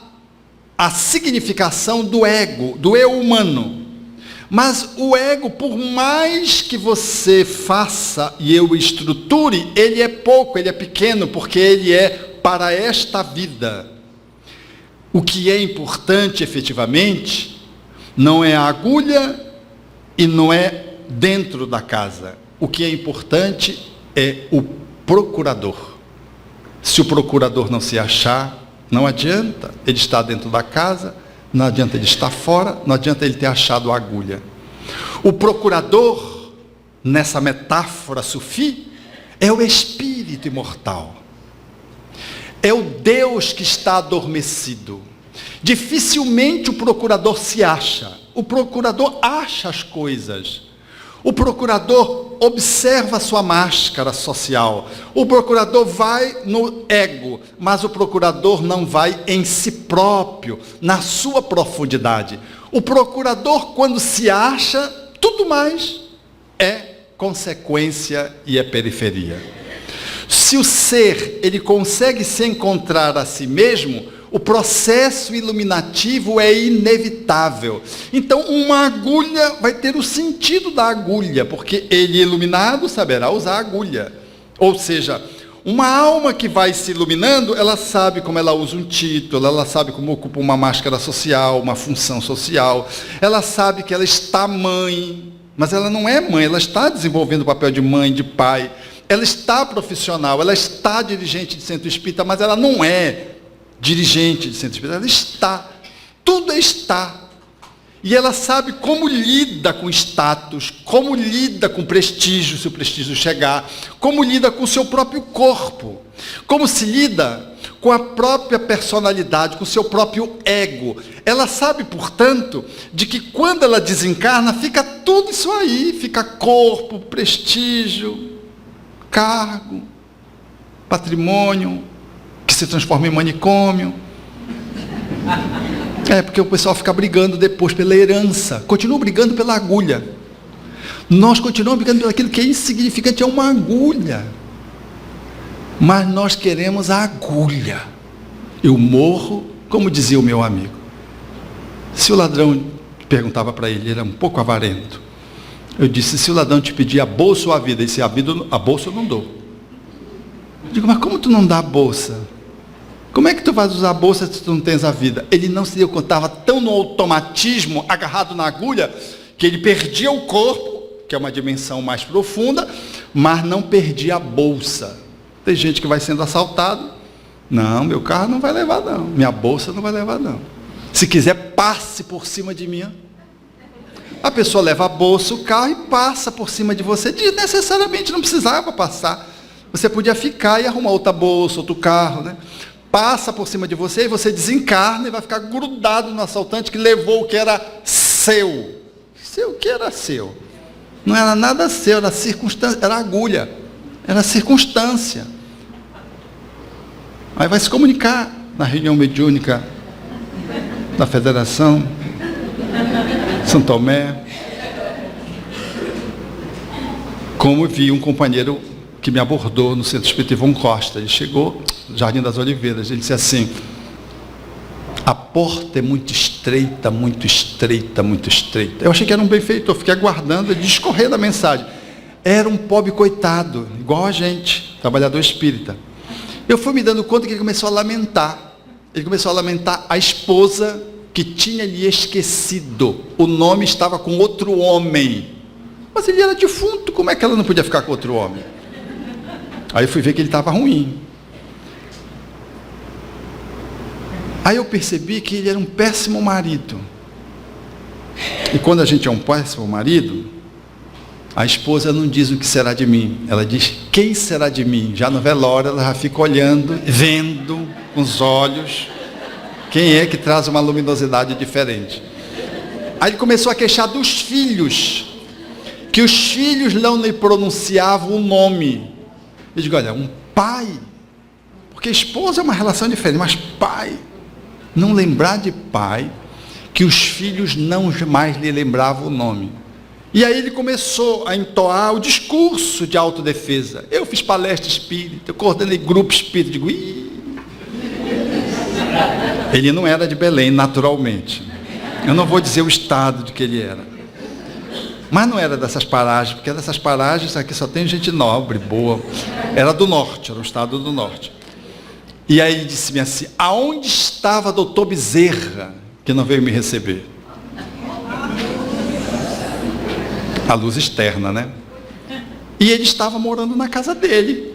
a significação do ego, do eu humano. Mas o ego, por mais que você faça e eu estruture, ele é pouco, ele é pequeno, porque ele é para esta vida. O que é importante, efetivamente, não é a agulha e não é dentro da casa. O que é importante é o procurador. Se o procurador não se achar, não adianta ele estar dentro da casa, não adianta ele estar fora, não adianta ele ter achado a agulha. O procurador, nessa metáfora sufi, é o espírito imortal. É o Deus que está adormecido. Dificilmente o procurador se acha. O procurador acha as coisas. O procurador observa a sua máscara social. O procurador vai no ego, mas o procurador não vai em si próprio, na sua profundidade. O procurador, quando se acha, tudo mais é consequência e é periferia. Se o ser, ele consegue se encontrar a si mesmo, o processo iluminativo é inevitável. Então, uma agulha vai ter o sentido da agulha, porque ele, iluminado, saberá usar a agulha. Ou seja, uma alma que vai se iluminando, ela sabe como ela usa um título, ela sabe como ocupa uma máscara social, uma função social, ela sabe que ela está mãe, mas ela não é mãe, ela está desenvolvendo o papel de mãe, de pai. Ela está profissional, ela está dirigente de centro espírita, mas ela não é dirigente de centro espírita, ela está. Tudo está. E ela sabe como lida com status, como lida com prestígio, se o prestígio chegar, como lida com o seu próprio corpo, como se lida com a própria personalidade, com o seu próprio ego. Ela sabe, portanto, de que quando ela desencarna, fica tudo isso aí, fica corpo, prestígio, cargo, patrimônio, que se transforma em manicômio. Porque o pessoal fica brigando depois pela herança, continua brigando pela agulha. Nós continuamos brigando pelo aquilo que é insignificante, é uma agulha. Mas nós queremos a agulha. Eu morro, como dizia o meu amigo. Se o ladrão perguntava para ele, ele era um pouco avarento. Eu disse, se o ladrão te pedir a bolsa ou a vida, ele disse, a bolsa eu não dou. Eu digo, mas como tu não dá a bolsa? Como é que tu vais usar a bolsa se tu não tens a vida? Ele não se deu conta, estava tão no automatismo, agarrado na agulha, que ele perdia o corpo, que é uma dimensão mais profunda, mas não perdia a bolsa. Tem gente que vai sendo assaltado, não, meu carro não vai levar não, minha bolsa não vai levar não. Se quiser, passe por cima de mim. A pessoa leva a bolsa, o carro e passa por cima de você, desnecessariamente, não precisava passar. Você podia ficar e arrumar outra bolsa, outro carro, né? Passa por cima de você e você desencarna e vai ficar grudado no assaltante que levou o que era seu. O que era seu? Não era nada seu, era circunstância, era agulha, era circunstância. Aí vai se comunicar na reunião mediúnica da Federação São Tomé. Como vi um companheiro que me abordou no Centro Espírita Ivon Costa. Ele chegou, Jardim das Oliveiras, ele disse assim, a porta é muito estreita, muito estreita, muito estreita. Eu achei que era um benfeitor, fiquei aguardando ele discorrer da mensagem. Era um pobre coitado, igual a gente, trabalhador espírita. Eu fui me dando conta que ele começou a lamentar. Ele começou a lamentar a esposa que tinha lhe esquecido. O nome estava com outro homem. mas ele era defunto, como é que ela não podia ficar com outro homem? Aí eu fui ver que ele estava ruim. Aí eu percebi que ele era um péssimo marido. E quando a gente é um péssimo marido, a esposa não diz o que será de mim, ela diz quem será de mim. Já no velório ela já fica olhando, vendo com os olhos quem é que traz uma luminosidade diferente. Aí ele começou a queixar dos filhos, que os filhos não lhe pronunciavam o nome. Eu digo, olha, um pai, porque esposa é uma relação diferente, mas pai, não lembrar de pai, que os filhos não mais lhe lembravam o nome. E aí ele começou a entoar o discurso de autodefesa. Eu fiz palestra espírita, eu coordenei grupo espírita, digo, ele não era de Belém, naturalmente. Eu não vou dizer o estado de que ele era. Mas não era dessas paragens, porque dessas paragens aqui só tem gente nobre, boa. Era do norte, era um estado do norte. E aí ele disse-me assim, aonde estava doutor Bezerra, que não veio me receber? A luz externa, né? E ele estava morando na casa dele,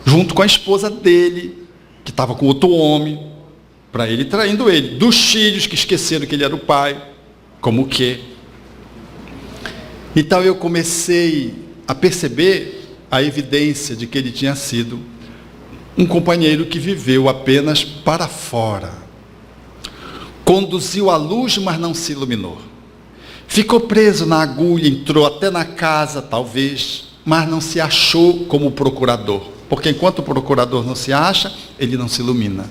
junto com a esposa dele, que estava com outro homem, para ele traindo ele, dos filhos que esqueceram que ele era o pai, como o quê? Então eu comecei a perceber a evidência de que ele tinha sido um companheiro que viveu apenas para fora. Conduziu a luz, mas não se iluminou. Ficou preso na agulha, entrou até na casa, talvez, mas não se achou como procurador. Porque enquanto o procurador não se acha, ele não se ilumina.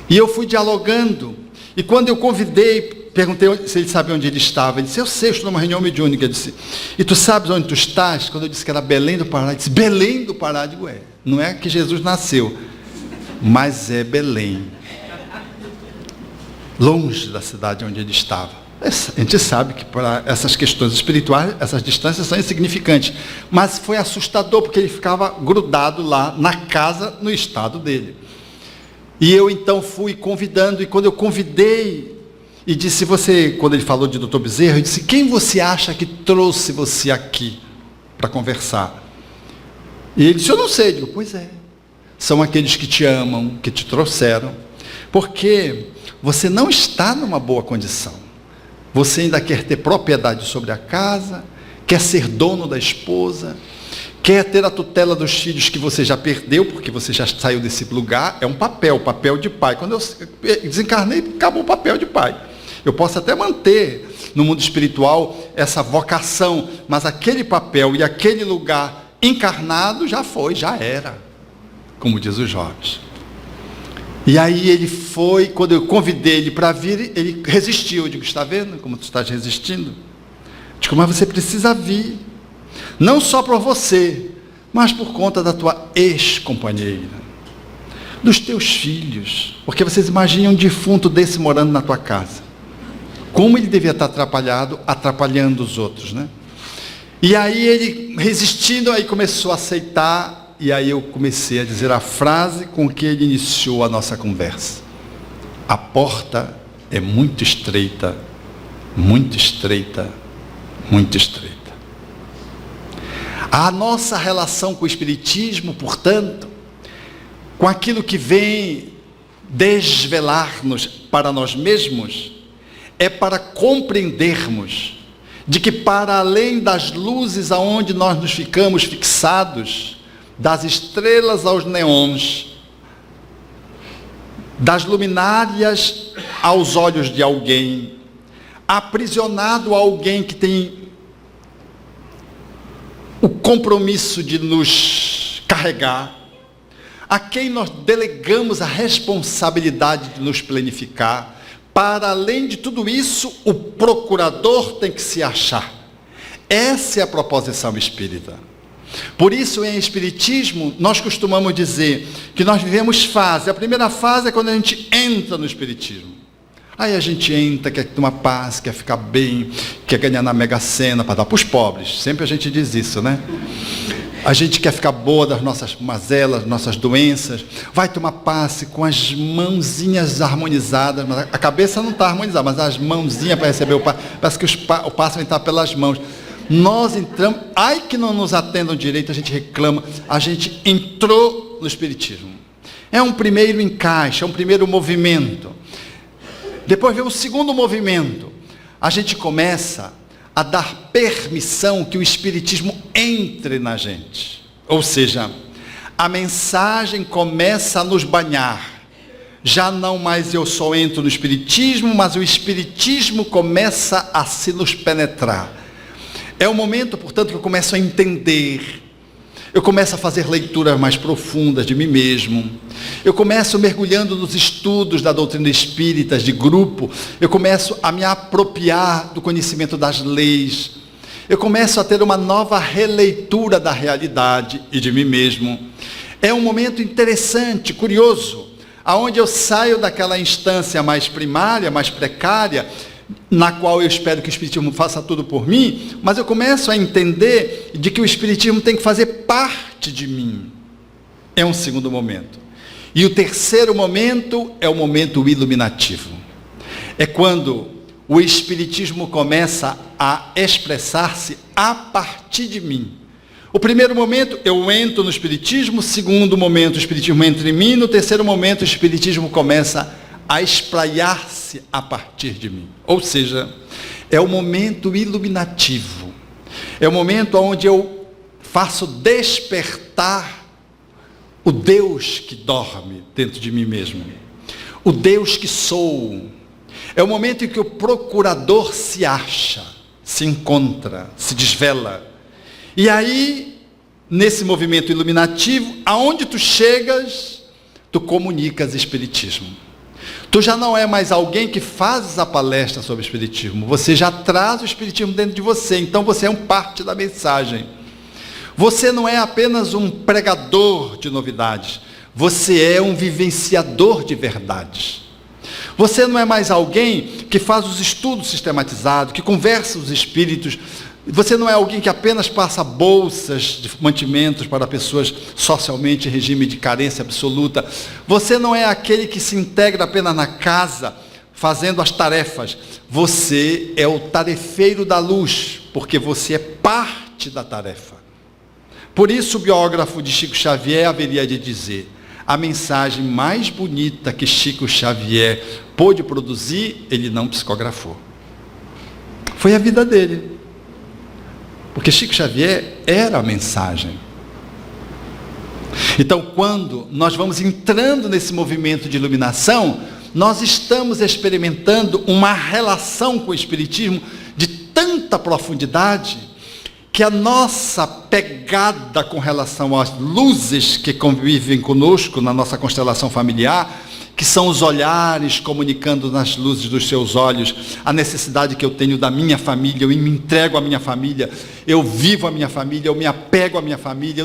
E eu fui dialogando, e quando eu convidei, perguntei se ele sabia onde ele estava. Ele disse, eu sei, eu estou numa reunião mediúnica. Eu disse, e tu sabes onde tu estás? Quando eu disse que era Belém do Pará, ele disse, Belém do Pará? Eu digo, não é que Jesus nasceu, mas é Belém. Longe da cidade onde ele estava. A gente sabe que para essas questões espirituais, essas distâncias são insignificantes. Mas foi assustador, porque ele ficava grudado lá na casa, no estado dele. E eu então fui convidando, e quando eu convidei, e disse, quando ele falou de doutor Bezerra, eu disse, quem você acha que trouxe você aqui para conversar? E ele disse, eu não sei. Eu digo, pois é, são aqueles que te amam, que te trouxeram, porque você não está numa boa condição. Você ainda quer ter propriedade sobre a casa, quer ser dono da esposa, quer ter a tutela dos filhos que você já perdeu, porque você já saiu desse lugar. É um papel, papel de pai. Quando eu desencarnei, acabou o papel de pai. Eu posso até manter no mundo espiritual essa vocação, mas aquele papel e aquele lugar encarnado já foi, já era, como diz os jovens. E aí ele foi, quando eu convidei ele para vir, ele resistiu. Eu digo, está vendo como tu estás resistindo? Eu digo, mas você precisa vir. Não só por você, mas por conta da tua ex-companheira, dos teus filhos. Porque vocês imaginam um defunto desse morando na tua casa. Como ele devia estar atrapalhando os outros, né? E aí ele, resistindo, aí começou a aceitar. E aí eu comecei a dizer a frase com que ele iniciou a nossa conversa. A porta é muito estreita, muito estreita, muito estreita. A nossa relação com o Espiritismo, portanto, com aquilo que vem desvelar-nos para nós mesmos, é para compreendermos de que para além das luzes aonde nós nos ficamos fixados, das estrelas aos neons, das luminárias aos olhos de alguém, aprisionado a alguém que tem o compromisso de nos carregar, a quem nós delegamos a responsabilidade de nos planificar. Para além de tudo isso, o procurador tem que se achar. Essa é a proposição espírita. Por isso, em Espiritismo, nós costumamos dizer que nós vivemos fase. A primeira fase é quando a gente entra no Espiritismo. Aí a gente entra, quer ter uma paz, quer ficar bem, quer ganhar na Mega Sena para dar para os pobres. Sempre a gente diz isso, né? A gente quer ficar boa das nossas mazelas, nossas doenças. Vai tomar passe com as mãozinhas harmonizadas. Mas a cabeça não está harmonizada, mas as mãozinhas para receber o passe. Parece que o passe vai entrar pelas mãos. Nós entramos, ai que não nos atendam direito, a gente reclama. A gente entrou no Espiritismo. É um primeiro encaixe, é um primeiro movimento. Depois vem o segundo movimento. A gente começa a dar permissão que o Espiritismo entre na gente. Ou seja, a mensagem começa a nos banhar. Já não mais eu só entro no Espiritismo, mas o Espiritismo começa a se nos penetrar. É o momento, portanto, que eu começo a entender. Eu começo a fazer leituras mais profundas de mim mesmo. Eu começo mergulhando nos estudos da doutrina espírita de grupo. Eu começo a me apropriar do conhecimento das leis. Eu começo a ter uma nova releitura da realidade e de mim mesmo. É um momento interessante, curioso, aonde eu saio daquela instância mais primária, mais precária, na qual eu espero que o Espiritismo faça tudo por mim, mas eu começo a entender de que o Espiritismo tem que fazer parte de mim. É um segundo momento. E o terceiro momento é o momento iluminativo. É quando o Espiritismo começa a expressar-se a partir de mim. O primeiro momento, eu entro no Espiritismo. O segundo momento, o Espiritismo entra em mim. No terceiro momento, o Espiritismo começa a espraiar-se a partir de mim. Ou seja, é o momento iluminativo. É o momento onde eu faço despertar o Deus que dorme dentro de mim mesmo. O Deus que sou. É o momento em que o procurador se acha, se encontra, se desvela. E aí, nesse movimento iluminativo, aonde tu chegas, tu comunicas Espiritismo. Tu já não é mais alguém que faz a palestra sobre Espiritismo. Você já traz o Espiritismo dentro de você. Então você é um parte da mensagem. Você não é apenas um pregador de novidades. Você é um vivenciador de verdades. Você não é mais alguém que faz os estudos sistematizados, que conversa os espíritos. Você não é alguém que apenas passa bolsas de mantimentos para pessoas socialmente em regime de carência absoluta. Você não é aquele que se integra apenas na casa, fazendo as tarefas. Você é o tarefeiro da luz, porque você é parte da tarefa. Por isso o biógrafo de Chico Xavier haveria de dizer: a mensagem mais bonita que Chico Xavier pôde produzir, ele não psicografou. Foi a vida dele. Porque Chico Xavier era a mensagem. Então, quando nós vamos entrando nesse movimento de iluminação, nós estamos experimentando uma relação com o Espiritismo de tanta profundidade, que a nossa pegada com relação às luzes que convivem conosco na nossa constelação familiar, que são os olhares comunicando nas luzes dos seus olhos, a necessidade que eu tenho da minha família, eu me entrego à minha família, eu vivo a minha família, eu me apego à minha família,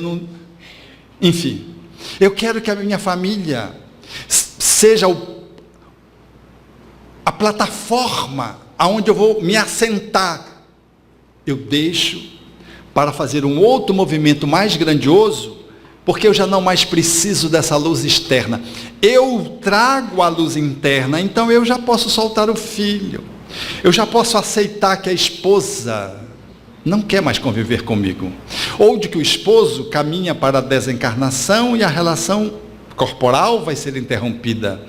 enfim, eu quero que a minha família seja a plataforma aonde eu vou me assentar. Eu deixo para fazer um outro movimento mais grandioso, porque eu já não mais preciso dessa luz externa. Eu trago a luz interna, então eu já posso soltar o filho. Eu já posso aceitar que a esposa não quer mais conviver comigo. Ou de que o esposo caminha para a desencarnação e a relação corporal vai ser interrompida.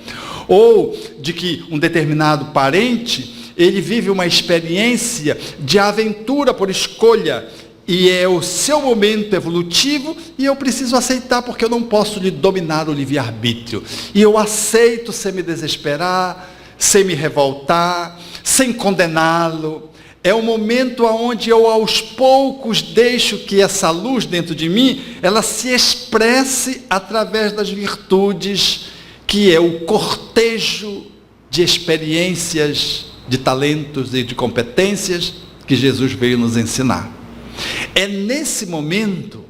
Ou de que um determinado parente, ele vive uma experiência de aventura por escolha, e é o seu momento evolutivo, e eu preciso aceitar, porque eu não posso lhe dominar o livre-arbítrio. E eu aceito sem me desesperar, sem me revoltar, sem condená-lo. É o momento onde eu aos poucos deixo que essa luz dentro de mim, ela se expresse através das virtudes, que é o cortejo de experiências, de talentos e de competências que Jesus veio nos ensinar. É nesse momento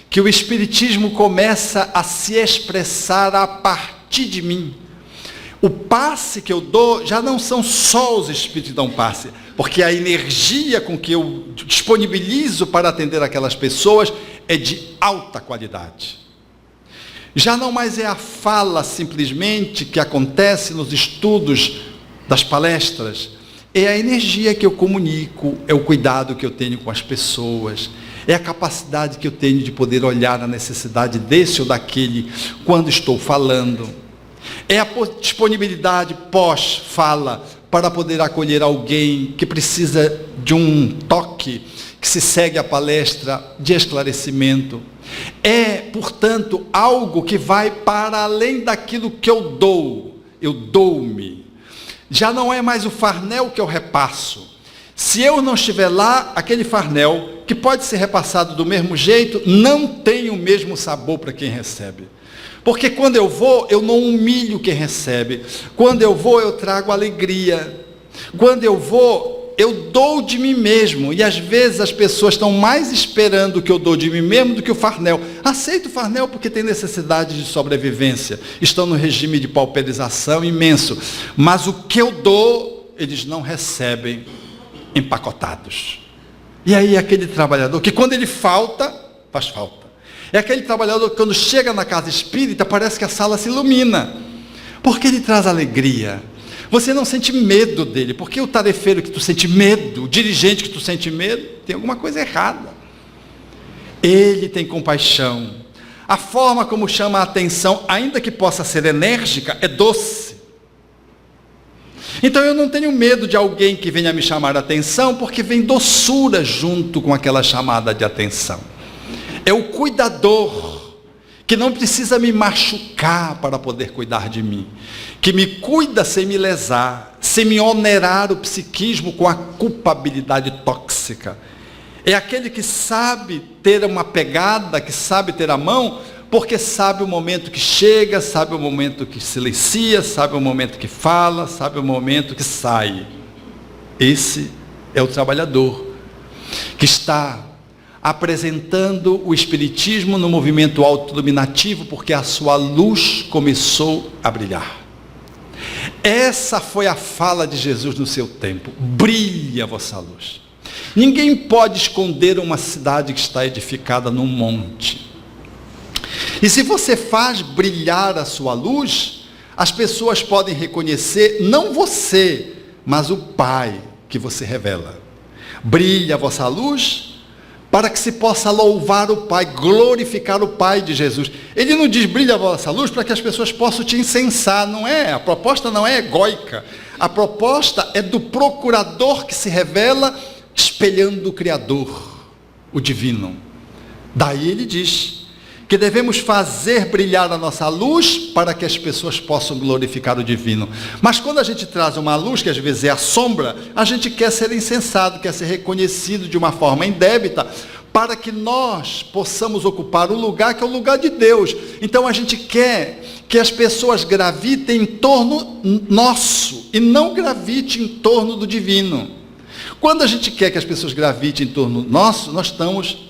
que o Espiritismo começa a se expressar a partir de mim. O passe que eu dou já não são só os espíritos que dão passe, porque a energia com que eu disponibilizo para atender aquelas pessoas é de alta qualidade. Já não mais é a fala simplesmente que acontece nos estudos das palestras, é a energia que eu comunico, é o cuidado que eu tenho com as pessoas, é a capacidade que eu tenho de poder olhar a necessidade desse ou daquele quando estou falando, é a disponibilidade pós-fala para poder acolher alguém que precisa de um toque, que se segue a palestra de esclarecimento. É, portanto, algo que vai para além daquilo que eu dou-me. Já não é mais o farnel que eu repasso. Se eu não estiver lá, aquele farnel, que pode ser repassado do mesmo jeito, não tem o mesmo sabor para quem recebe. Porque quando eu vou, eu não humilho quem recebe. Quando eu vou, eu trago alegria. Quando eu vou, eu dou de mim mesmo. E às vezes as pessoas estão mais esperando o que eu dou de mim mesmo do que o farnel. Aceito o farnel porque tem necessidade de sobrevivência. Estão no regime de pauperização imenso. Mas o que eu dou, eles não recebem empacotados. E aí aquele trabalhador que quando ele falta, faz falta. É aquele trabalhador que quando chega na casa espírita, parece que a sala se ilumina. Porque ele traz alegria. Você não sente medo dele. Porque o tarefeiro que tu sente medo, o dirigente que tu sente medo, tem alguma coisa errada. Ele tem compaixão. A forma como chama a atenção, ainda que possa ser enérgica, é doce. Então eu não tenho medo de alguém que venha me chamar a atenção, porque vem doçura junto com aquela chamada de atenção. É o cuidador, que não precisa me machucar para poder cuidar de mim, que me cuida sem me lesar, sem me onerar o psiquismo com a culpabilidade tóxica. É aquele que sabe ter uma pegada, que sabe ter a mão, porque sabe o momento que chega, sabe o momento que silencia, sabe o momento que fala, sabe o momento que sai. Esse é o trabalhador, que está apresentando o espiritismo no movimento autodominativo, porque a sua luz começou a brilhar. Essa foi a fala de Jesus no seu tempo: brilhe a vossa luz. Ninguém pode esconder uma cidade que está edificada num monte. E se você faz brilhar a sua luz, as pessoas podem reconhecer não você, mas o Pai que você revela. Brilhe a vossa luz, para que se possa louvar o Pai, glorificar o Pai de Jesus. Ele não diz brilha a vossa luz para que as pessoas possam te incensar, não é? A proposta não é egóica. A proposta é do procurador que se revela espelhando o Criador, o divino. Daí ele diz que devemos fazer brilhar a nossa luz para que as pessoas possam glorificar o divino. Mas quando a gente traz uma luz, que às vezes é a sombra, a gente quer ser incensado, quer ser reconhecido de uma forma indébita, para que nós possamos ocupar o lugar que é o lugar de Deus. Então a gente quer que as pessoas gravitem em torno nosso, e não gravite em torno do divino. Quando a gente quer que as pessoas gravitem em torno nosso, nós estamos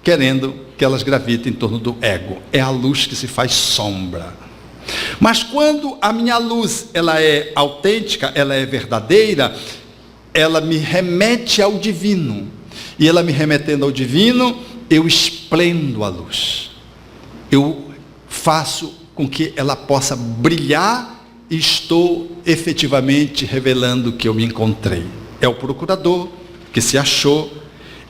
querendo que elas gravitem em torno do ego. É a luz que se faz sombra. Mas quando a minha luz, ela é autêntica, ela é verdadeira, ela me remete ao divino. E ela me remetendo ao divino, eu esplendo a luz. Eu faço com que ela possa brilhar e estou efetivamente revelando que eu me encontrei. É o procurador que se achou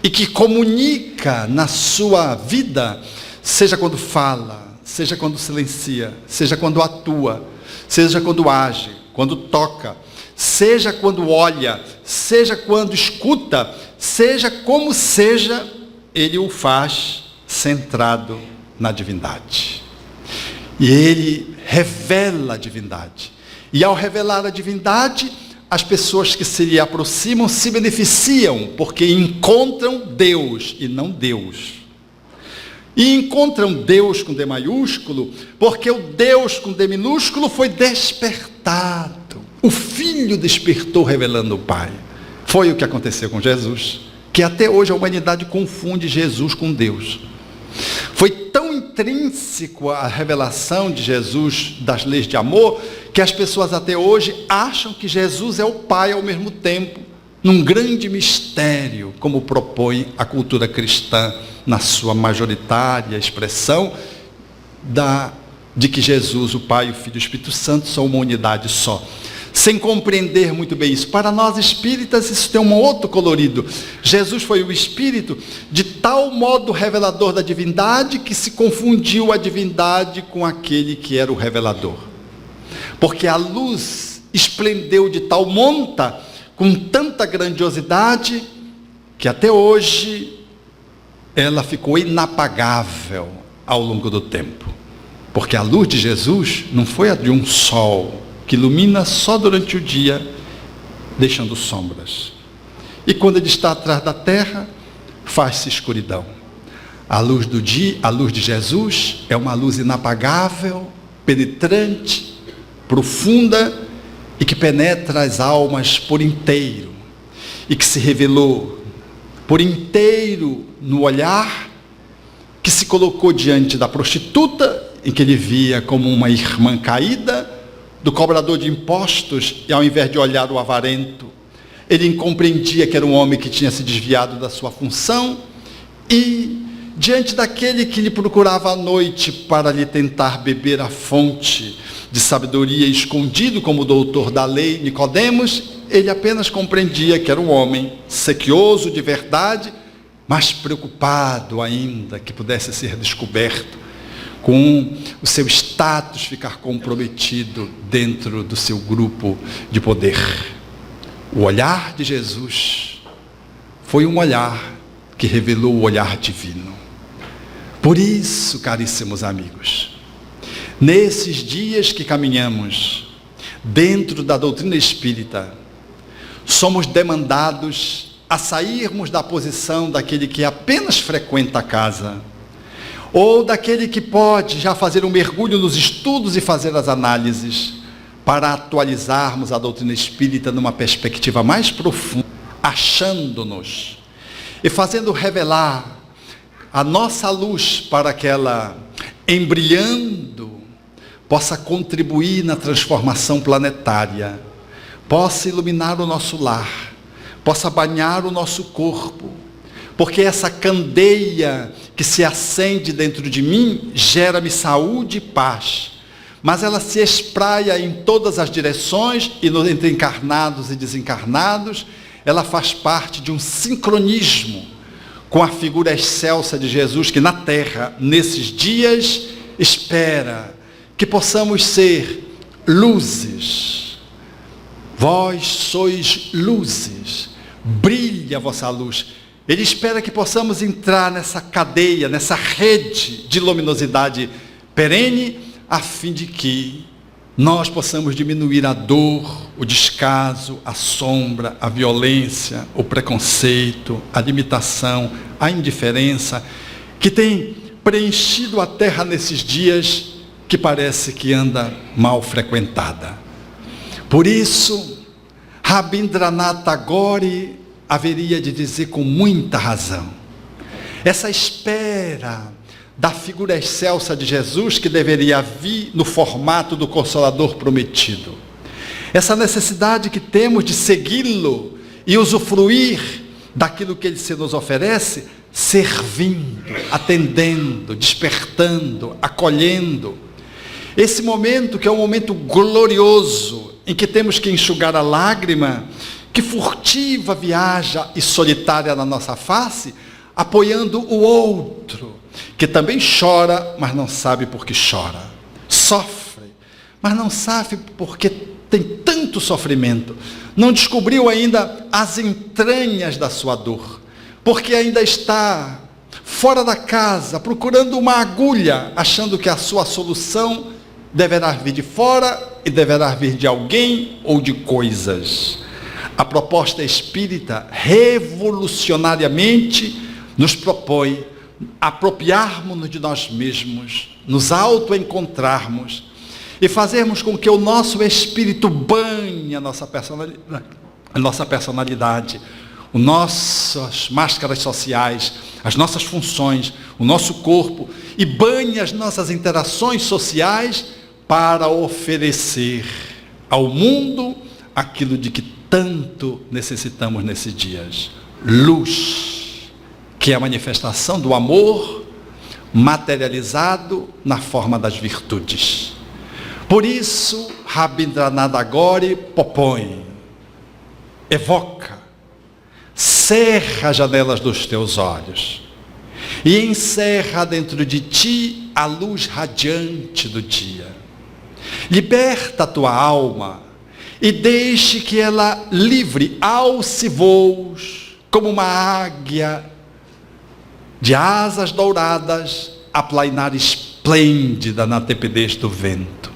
e que comunica na sua vida, seja quando fala, seja quando silencia, seja quando atua, seja quando age, quando toca, seja quando olha, seja quando escuta, seja como seja, ele o faz centrado na divindade. E ele revela a divindade. E ao revelar a divindade, as pessoas que se lhe aproximam se beneficiam, porque encontram Deus e não Deus. E encontram Deus com D maiúsculo, porque o Deus com D minúsculo foi despertado. O Filho despertou revelando o Pai. Foi o que aconteceu com Jesus, que até hoje a humanidade confunde Jesus com Deus. Foi tão intrínseco a revelação de Jesus das leis de amor, que as pessoas até hoje acham que Jesus é o Pai ao mesmo tempo. num grande mistério, como propõe a cultura cristã na sua majoritária expressão, de que Jesus, o Pai, o Filho e o Espírito Santo são uma unidade só. Sem compreender muito bem isso. Para nós espíritas, isso tem um outro colorido. Jesus foi o Espírito de tal modo revelador da divindade que se confundiu a divindade com aquele que era o revelador. Porque a luz esplendeu de tal monta, com tanta grandiosidade, que até hoje ela ficou inapagável ao longo do tempo. Porque a luz de Jesus não foi a de um sol que ilumina só durante o dia, deixando sombras. E quando ele está atrás da terra, faz-se escuridão. A luz do dia, a luz de Jesus, é uma luz inapagável, penetrante, profunda, e que penetra as almas por inteiro, e que se revelou por inteiro no olhar, que se colocou diante da prostituta, em que ele via como uma irmã caída, do cobrador de impostos, e ao invés de olhar o avarento, ele compreendia que era um homem que tinha se desviado da sua função, e diante daquele que lhe procurava à noite para lhe tentar beber a fonte de sabedoria escondido como doutor da lei, Nicodemos, ele apenas compreendia que era um homem sequioso de verdade, mas preocupado ainda que pudesse ser descoberto, com o seu status ficar comprometido dentro do seu grupo de poder. O olhar de Jesus foi um olhar que revelou o olhar divino. Por isso, caríssimos amigos, nesses dias que caminhamos dentro da doutrina espírita, somos demandados a sairmos da posição daquele que apenas frequenta a casa, ou daquele que pode já fazer um mergulho nos estudos e fazer as análises, para atualizarmos a doutrina espírita numa perspectiva mais profunda, achando-nos e fazendo revelar a nossa luz para que ela, embrilhando, possa contribuir na transformação planetária, possa iluminar o nosso lar, possa banhar o nosso corpo, porque essa candeia que se acende dentro de mim gera-me saúde e paz, mas ela se espraia em todas as direções, e entre encarnados e desencarnados, ela faz parte de um sincronismo com a figura excelsa de Jesus, que na terra, nesses dias, espera que possamos ser luzes. Vós sois luzes, brilhe a vossa luz. Ele espera que possamos entrar nessa cadeia, nessa rede de luminosidade perene, a fim de que nós possamos diminuir a dor, o descaso, a sombra, a violência, o preconceito, a limitação, a indiferença, que tem preenchido a terra nesses dias, que parece que anda mal frequentada. Por isso, Rabindranath Tagore haveria de dizer com muita razão, essa espera da figura excelsa de Jesus, que deveria vir no formato do Consolador prometido, essa necessidade que temos de segui-lo e usufruir daquilo que ele se nos oferece, servindo, atendendo, despertando, acolhendo, esse momento que é um momento glorioso, em que temos que enxugar a lágrima que furtiva viaja e solitária na nossa face, apoiando o outro, que também chora, mas não sabe por que chora. Sofre, mas não sabe por que tem tanto sofrimento. Não descobriu ainda as entranhas da sua dor, porque ainda está fora da casa, procurando uma agulha, achando que a sua solução deverá vir de fora e deverá vir de alguém ou de coisas. A proposta espírita, revolucionariamente, nos propõe apropriarmos-nos de nós mesmos, nos auto-encontrarmos e fazermos com que o nosso espírito banhe a nossa personalidade, as nossas máscaras sociais, as nossas funções, o nosso corpo, e banhe as nossas interações sociais para oferecer ao mundo aquilo de que tanto necessitamos nesses dias: luz, que é a manifestação do amor materializado na forma das virtudes. Por isso, Rabindranath Tagore propõe, evoca, cerra as janelas dos teus olhos e encerra dentro de ti a luz radiante do dia. Liberta a tua alma e deixe que ela livre, alce voos, como uma águia de asas douradas, a plainar esplêndida na tepidez do vento.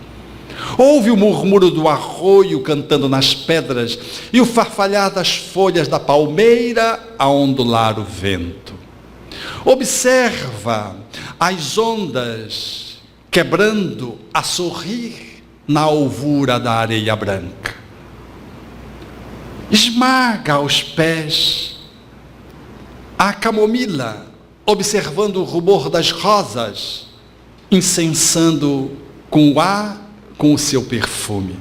Ouve o murmúrio do arroio cantando nas pedras e o farfalhar das folhas da palmeira a ondular o vento. Observa as ondas quebrando a sorrir na alvura da areia branca. Esmaga aos pés a camomila, observando o rubor das rosas, incensando com o ar, com o seu perfume.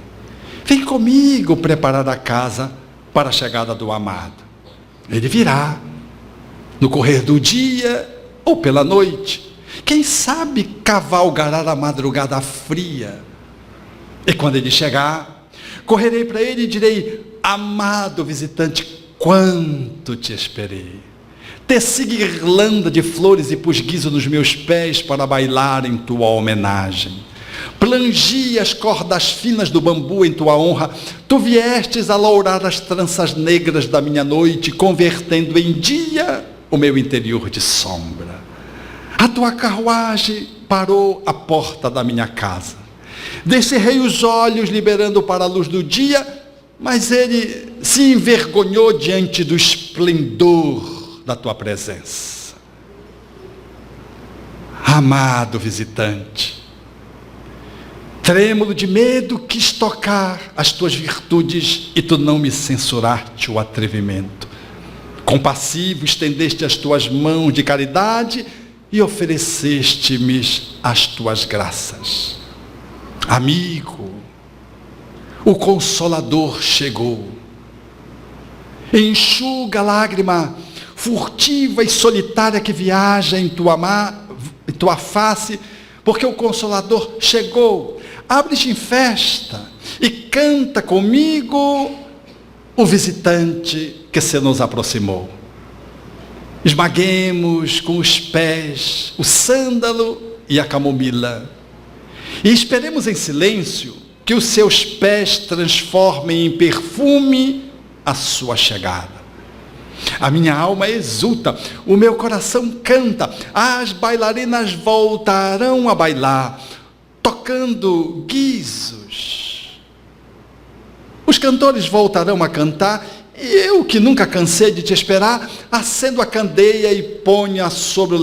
Vem comigo preparar a casa para a chegada do amado. Ele virá, no correr do dia ou pela noite. Quem sabe cavalgará a madrugada fria. E quando ele chegar, correrei para ele e direi: amado visitante, quanto te esperei. Teci guirlanda de flores e pus guiso nos meus pés para bailar em tua homenagem. Plangi as cordas finas do bambu em tua honra. Tu viestes a lourar as tranças negras da minha noite, convertendo em dia o meu interior de sombra. A tua carruagem parou à porta da minha casa. Descerrei os olhos, liberando para a luz do dia, mas ele se envergonhou diante do esplendor da tua presença. Amado visitante, trêmulo de medo, quis tocar as tuas virtudes e tu não me censuraste o atrevimento. Compassivo, estendeste as tuas mãos de caridade e ofereceste-me as tuas graças. Amigo, o Consolador chegou. Enxuga a lágrima furtiva e solitária que viaja em tua face, porque o Consolador chegou. Abre-te em festa e canta comigo o visitante que se nos aproximou. Esmaguemos com os pés o sândalo e a camomila e esperemos em silêncio que os seus pés transformem em perfume a sua chegada. A minha alma exulta, o meu coração canta, as bailarinas voltarão a bailar, tocando guizos. Os cantores voltarão a cantar, e eu, que nunca cansei de te esperar, acendo a candeia e ponho-a sobre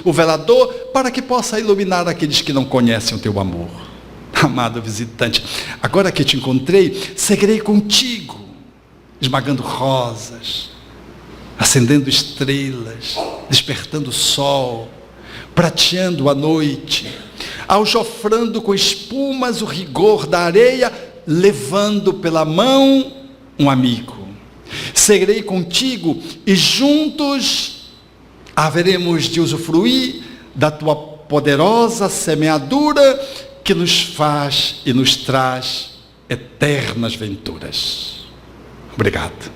o velador, para que possa iluminar aqueles que não conhecem o teu amor. Amado visitante, agora que te encontrei, seguirei contigo, esmagando rosas, acendendo estrelas, despertando o sol, prateando a noite, aljofrando com espumas o rigor da areia, levando pela mão um amigo. Seguirei contigo e juntos haveremos de usufruir da tua poderosa semeadura que nos faz e nos traz eternas venturas. Obrigado.